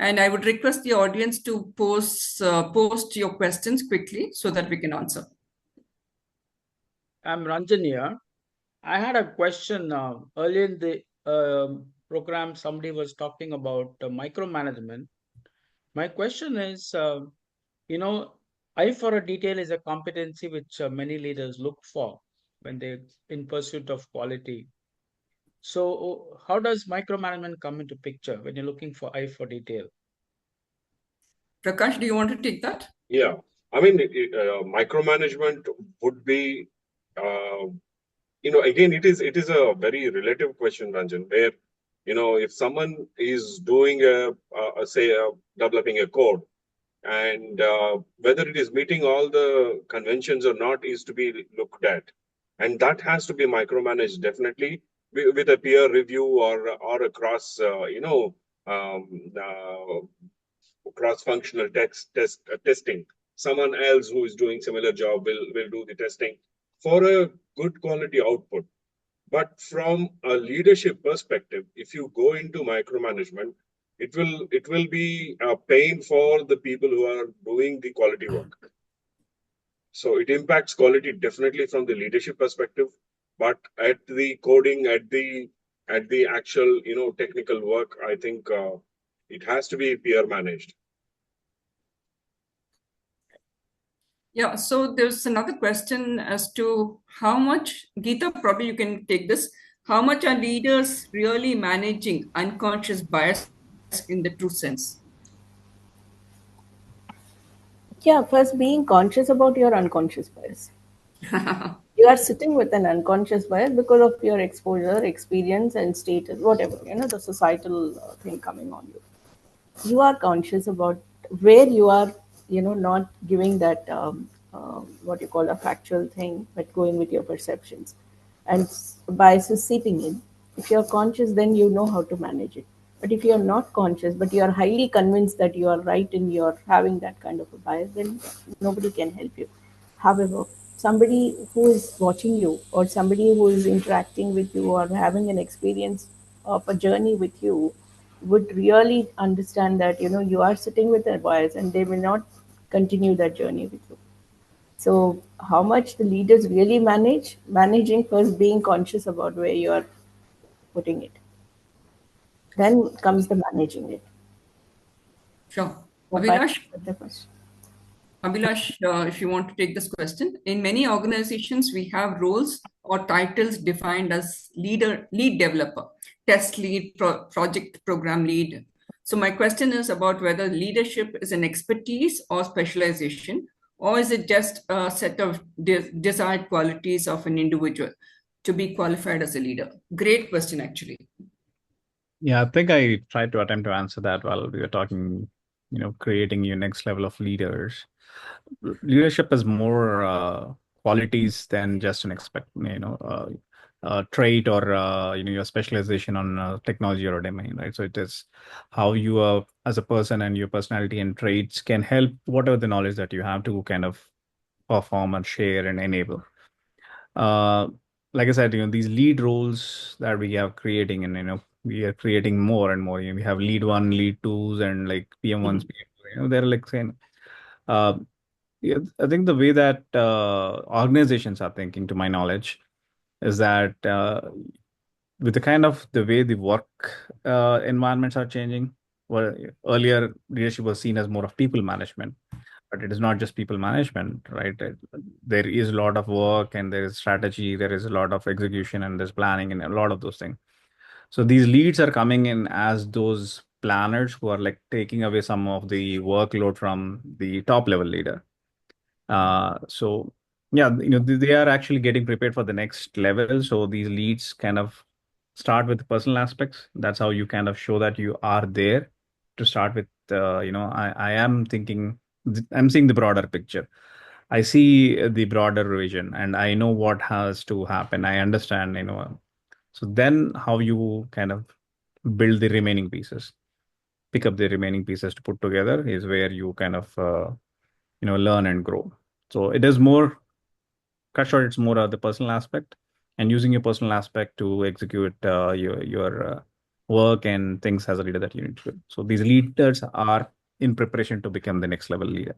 And I would request the audience to post your questions quickly so that we can answer. I'm Ranjan here. I had a question earlier in the program. Somebody was talking about micromanagement. My question is, eye for a detail is a competency which many leaders look for when they're in pursuit of quality. So how does micromanagement come into picture when you're looking for eye for detail? Prakash, do you want to take that? Yeah, I mean, micromanagement would be, again, it is a very relative question, Ranjan, where, if someone is doing developing a code, and whether it is meeting all the conventions or not is to be looked at, and that has to be micromanaged definitely with a peer review or a cross, cross-functional testing. Someone else who is doing similar job will do the testing for a good quality output. But from a leadership perspective, if you go into micromanagement, it will be a pain for the people who are doing the quality work. So it impacts quality definitely from the leadership perspective, but at the coding, at the actual technical work, I think it has to be peer managed. Yeah, so there's another question as to how much, Geeta, probably you can take this. How much are leaders really managing unconscious bias in the true sense? Yeah, first being conscious about your unconscious bias. You are sitting with an unconscious bias because of your exposure, experience, and status, whatever, the societal thing coming on you. You are conscious about where you are, not giving that what you call a factual thing, but going with your perceptions, and biases seeping in. If you're conscious, then you know how to manage it. But if you're not conscious, but you are highly convinced that you are right and you're having that kind of a bias, then nobody can help you. However, somebody who is watching you, or somebody who is interacting with you, or having an experience of a journey with you, would really understand that you are sitting with a bias, and they will not continue that journey with you. So how much the leaders really managing, first being conscious about where you are putting it, then comes the managing it. Sure. Hope I Abhilash, answered the question. Abhilash, if you want to take this question, in many organizations, we have roles or titles defined as lead developer, test lead, project program lead. So my question is about whether leadership is an expertise or specialization, or is it just a set of desired qualities of an individual to be qualified as a leader? Great question, actually. Yeah, I think I tried to attempt to answer that while we were talking, creating your next level of leaders. Leadership is more qualities than just an trait or your specialization on technology or a domain, right? So it is how you are as a person, and your personality and traits can help whatever the knowledge that you have to kind of perform and share and enable. Like I said, these lead roles that we are creating, and we are creating more and more. We have lead one, lead twos, and like PM1s, PM2. They're like saying, yeah, I think the way that organizations are thinking, to my knowledge, is that with the way the work environments are changing. Well, earlier leadership was seen as more of people management, but it is not just people management, right? There is a lot of work, and there is strategy, there is a lot of execution, and there's planning, and a lot of those things. So these leads are coming in as those planners who are like taking away some of the workload from the top level leader. So yeah, they are actually getting prepared for the next level. So these leads kind of start with the personal aspects. That's how you kind of show that you are there to start with. I am thinking, I'm seeing the broader picture. I see the broader vision, and I know what has to happen. I understand, so then how you kind of build the remaining pieces, pick up the remaining pieces to put together is where you kind of, learn and grow. So it is more, cut short, it's more the personal aspect, and using your personal aspect to execute your work and things as a leader that you need to do. So these leaders are in preparation to become the next level leader.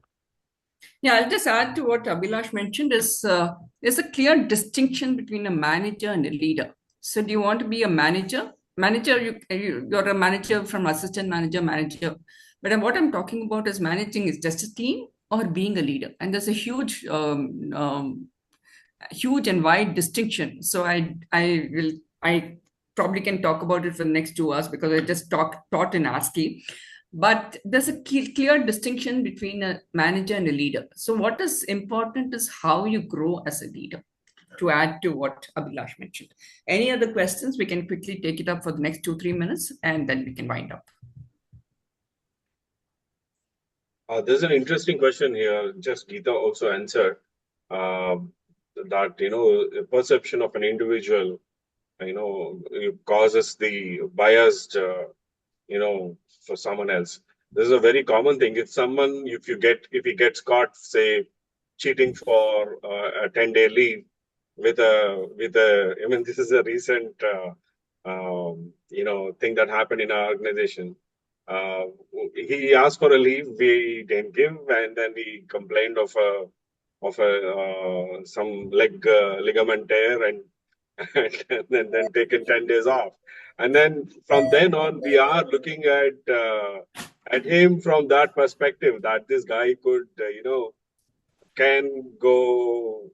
Yeah, I'll just add to what Abhilash mentioned is there's a clear distinction between a manager and a leader. So do you want to be a manager? Manager, you're a manager from assistant manager, manager. But what I'm talking about is managing is just a team or being a leader. And there's a huge and wide distinction. So I probably can talk about it for the next 2 hours because I just taught in ASCII. But there's a clear distinction between a manager and a leader. So what is important is how you grow as a leader, to add to what Abhilash mentioned. Any other questions? We can quickly take it up for the next 2-3 minutes, and then we can wind up. There's an interesting question here. Just Geeta also answered that perception of an individual, it causes the biased, for someone else. This is a very common thing. If he gets caught, say, cheating for a 10-day leave I mean, this is a recent, thing that happened in our organization. Uh, he asked for a leave, we didn't give, and then he complained of some ligament tear, and and then taken 10 days off. And then from then on, we are looking at him from that perspective, that this guy could, can go,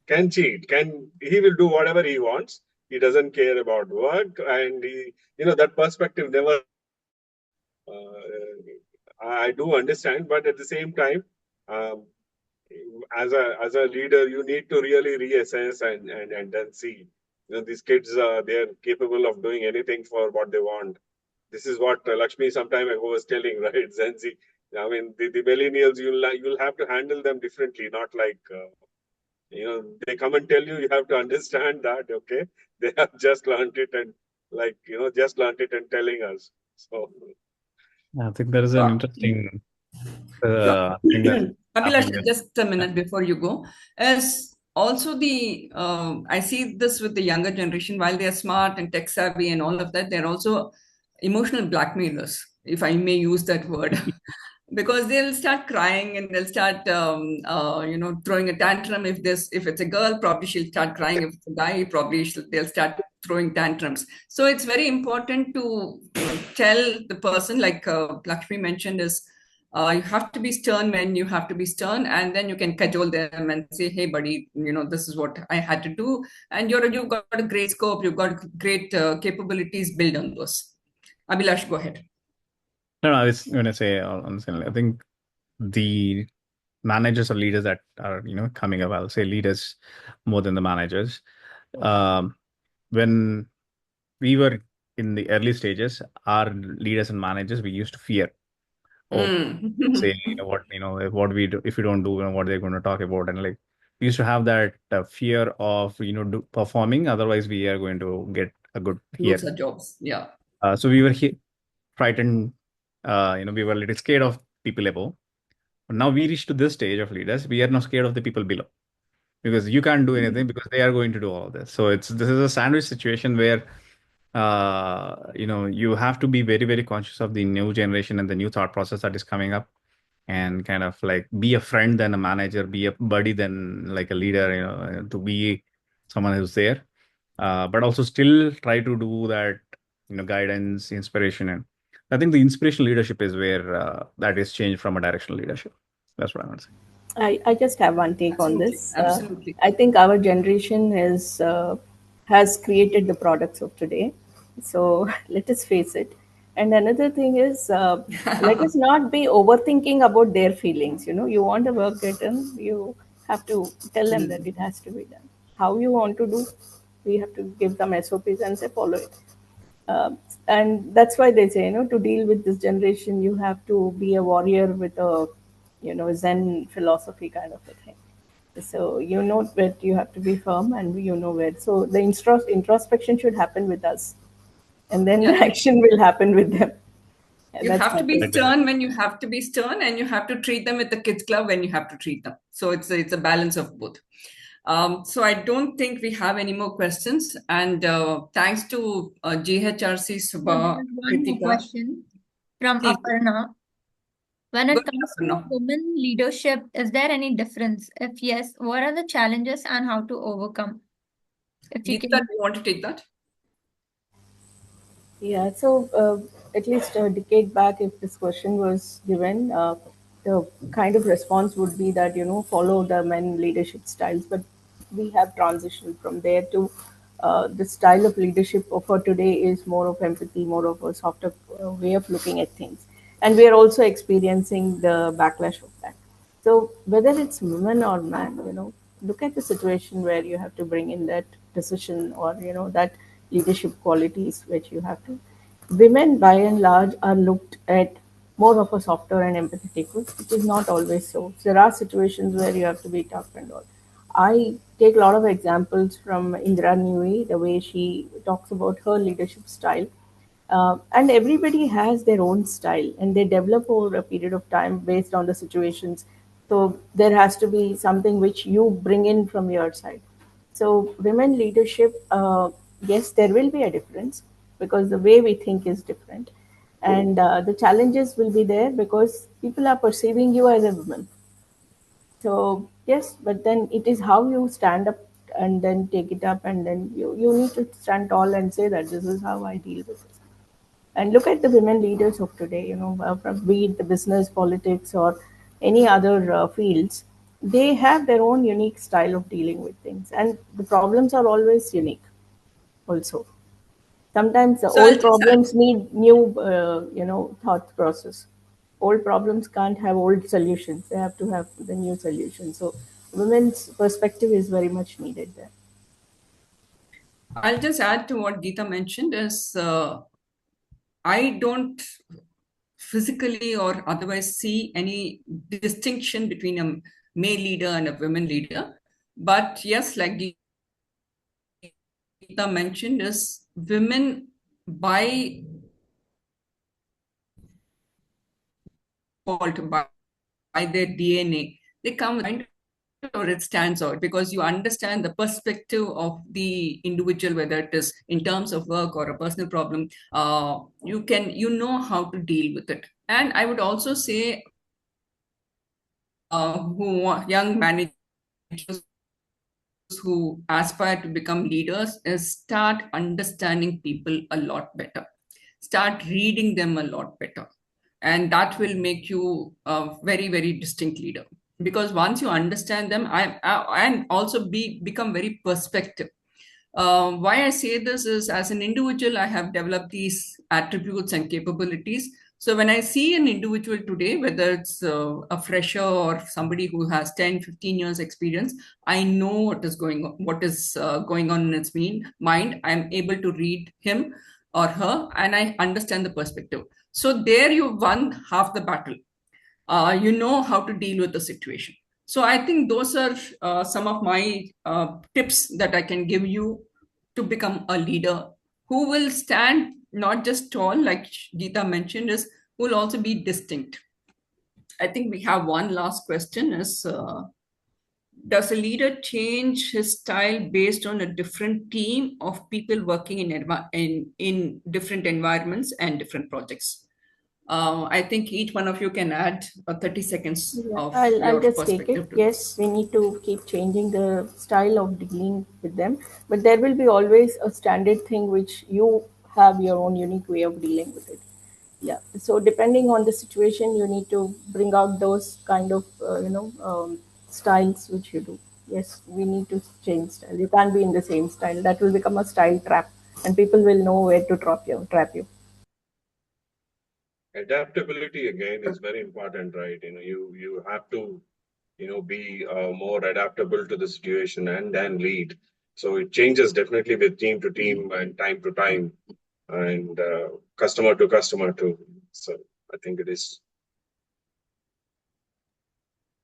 can cheat, he will do whatever he wants. He doesn't care about work, and that perspective never. I do understand, but at the same time, um, as a leader, you need to really reassess and then see. These kids, they're capable of doing anything for what they want. This is what Lakshmi some time ago was telling, right? Gen Z. I mean, the millennials, you'll have to handle them differently, not like they come and tell you have to understand that. Okay, they have just learned it and just learned it and telling us. So I think there is an interesting thing that's Abhilash, happening. just a minute before you go. As also I see this with the younger generation, while they are smart and tech savvy and all of that, they're also emotional blackmailers, if I may use that word. Because they'll start crying and they'll start throwing a tantrum. If it's a girl, probably she'll start crying. If it's a guy, they'll start throwing tantrums. So it's very important to tell the person, like Lakshmi mentioned, is you have to be stern when you have to be stern, and then you can cajole them and say, hey buddy, this is what I had to do, and you've got a great scope, you've got great capabilities, build on those. Abhilash, go ahead. No, I was going to say, honestly, I think the managers or leaders that are, coming up, I'll say leaders more than the managers. When we were in the early stages, our leaders and managers, we used to fear. Say, what we do, if we don't do, what they're going to talk about. And like, we used to have that fear of, performing. Otherwise, we are going to get a good lose our jobs. Yeah. So we were frightened. We were a little scared of people above. But now we reached to this stage of leaders. We are now scared of the people below, because you can't do anything because they are going to do all this. So this is a sandwich situation where you have to be very, very conscious of the new generation and the new thought process that is coming up, and kind of like be a friend than a manager, be a buddy than like a leader, to be someone who's there, but also still try to do that, guidance, inspiration. And I think the inspirational leadership is where that is changed from a directional leadership. That's what I want to say. I just have one take on Absolutely, this. absolutely. I think our generation has created the products of today. So let us face it. And another thing is, let us not be overthinking about their feelings. You want to work it in, you have to tell them that it has to be done. How you want to do, we have to give them SOPs and say follow it. And that's why they say, to deal with this generation, you have to be a warrior with a, Zen philosophy kind of a thing. So where you have to be firm, and where. So the introspection should happen with us, and then the action will happen with them. You That's have my to be take. stern when you have to be stern, and you have to treat them with the kids club when you have to treat them. So it's a balance of both. So I don't think we have any more questions. And thanks to GHRC Subha. One more question from Please. Aparna. When it Good, comes to Aparna. women leadership, is there any difference? If yes, what are the challenges and how to overcome? If you Geeta, can. do you want to take that? Yeah, so at least a decade back, if this question was given, the kind of response would be that, follow the men leadership styles. But we have transitioned from there to the style of leadership for today is more of empathy, more of a softer way of looking at things. And we are also experiencing the backlash of that. So whether it's woman or man, look at the situation where you have to bring in that decision or that leadership qualities which you have to. Women by and large are looked at more of a softer and empathetic way, which is not always so. There are situations where you have to be tough and all. I take a lot of examples from Indra Nooyi, the way she talks about her leadership style, and everybody has their own style and they develop over a period of time based on the situations. So there has to be something which you bring in from your side. So women leadership, yes, there will be a difference because the way we think is different, and the challenges will be there because people are perceiving you as a woman. So yes, but then it is how you stand up and then take it up, and then you need to stand tall and say that this is how I deal with this. And look at the women leaders of today, from be it the business, politics, or any other fields, they have their own unique style of dealing with things. And the problems are always unique also. Sometimes the So I'll old just problems need new, thought process. old problems can't have old solutions. They have to have the new solution. So women's perspective is very much needed there. I'll just add to what Geeta mentioned is I don't physically or otherwise see any distinction between a male leader and a women leader. But yes, like Geeta mentioned, is women by default, by their DNA, they come with or it stands out because you understand the perspective of the individual, whether it is in terms of work or a personal problem. You know how to deal with it. And I would also say young managers who aspire to become leaders is start understanding people a lot better, start reading them a lot better, and that will make you a very, very distinct leader. Because once you understand them, and also become very perspective. Why I say this is, as an individual, I have developed these attributes and capabilities. So when I see an individual today, whether it's a fresher or somebody who has 10, 15 years experience, I know what is going on in its mind. I'm able to read him or her, and I understand the perspective. So there you won half the battle. You know how to deal with the situation. So I think those are some of my tips that I can give you to become a leader who will stand not just tall, like Geeta mentioned, is who will also be distinct. I think we have one last question is, does a leader change his style based on a different team of people working in different environments and different projects? I think each one of you can add 30 seconds of I'll your just take it. perspective. Yes, we need to keep changing the style of dealing with them, but there will be always a standard thing which you have your own unique way of dealing with it. Yeah. So depending on the situation, you need to bring out those kind of styles which you do. Yes, we need to change style. You can't be in the same style. That will become a style trap, and people will know where to trap you. Adaptability again is very important, right? You have to be more adaptable to the situation and then lead. So it changes definitely with team to team and time to time and customer to customer too. So I think it is.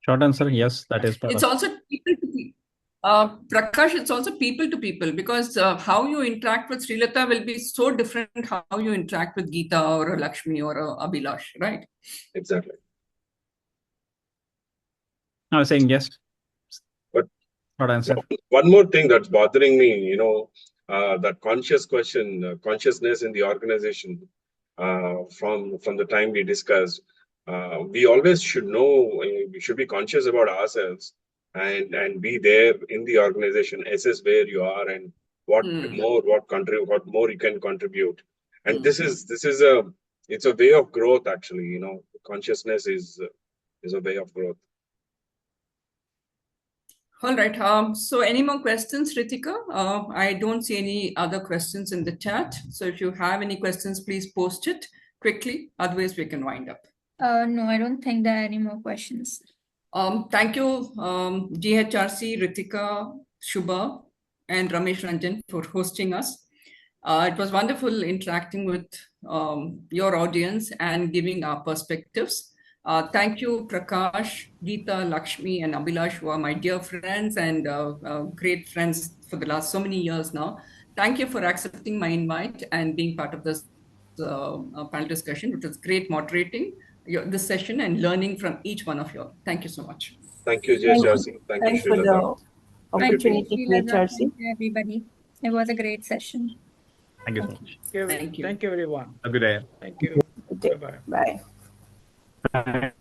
Short answer, yes, that is part It's of. also people to people. Prakash, it's also people to people, because how you interact with Sri Lata will be so different how you interact with Geeta or a Lakshmi or a Abhilash, right? Exactly. I was saying yes. But short answer. One more thing that's bothering me, that consciousness in the organization, from the time we discussed, we always should know, we should be conscious about ourselves and be there in the organization, assess where you are and what more you can contribute. And this is it's a way of growth actually. Consciousness is a way of growth. All right. So any more questions, Ritika? I don't see any other questions in the chat. So if you have any questions, please post it quickly. Otherwise, we can wind up. No, I don't think there are any more questions. Thank you, GHRC, Ritika, Shubha, and Ramesh Ranjan for hosting us. It was wonderful interacting with your audience and giving our perspectives. Thank you, Prakash, Geeta, Lakshmi, and Abhilash, who are my dear friends and great friends for the last so many years now. Thank you for accepting my invite and being part of this panel discussion, which was great moderating this session and learning from each one of you. Thank you so much. Thank you, Thank JHRC. you. Thank you, Thanks Sri for Lata. the Thank you, team. opportunity, Thank you, GHRC. Thank you, everybody. It was a great session. Thank you so much. Thank you. Thank you, everyone. Have a good day. Thank you. Good day. Bye-bye. Bye. Bye.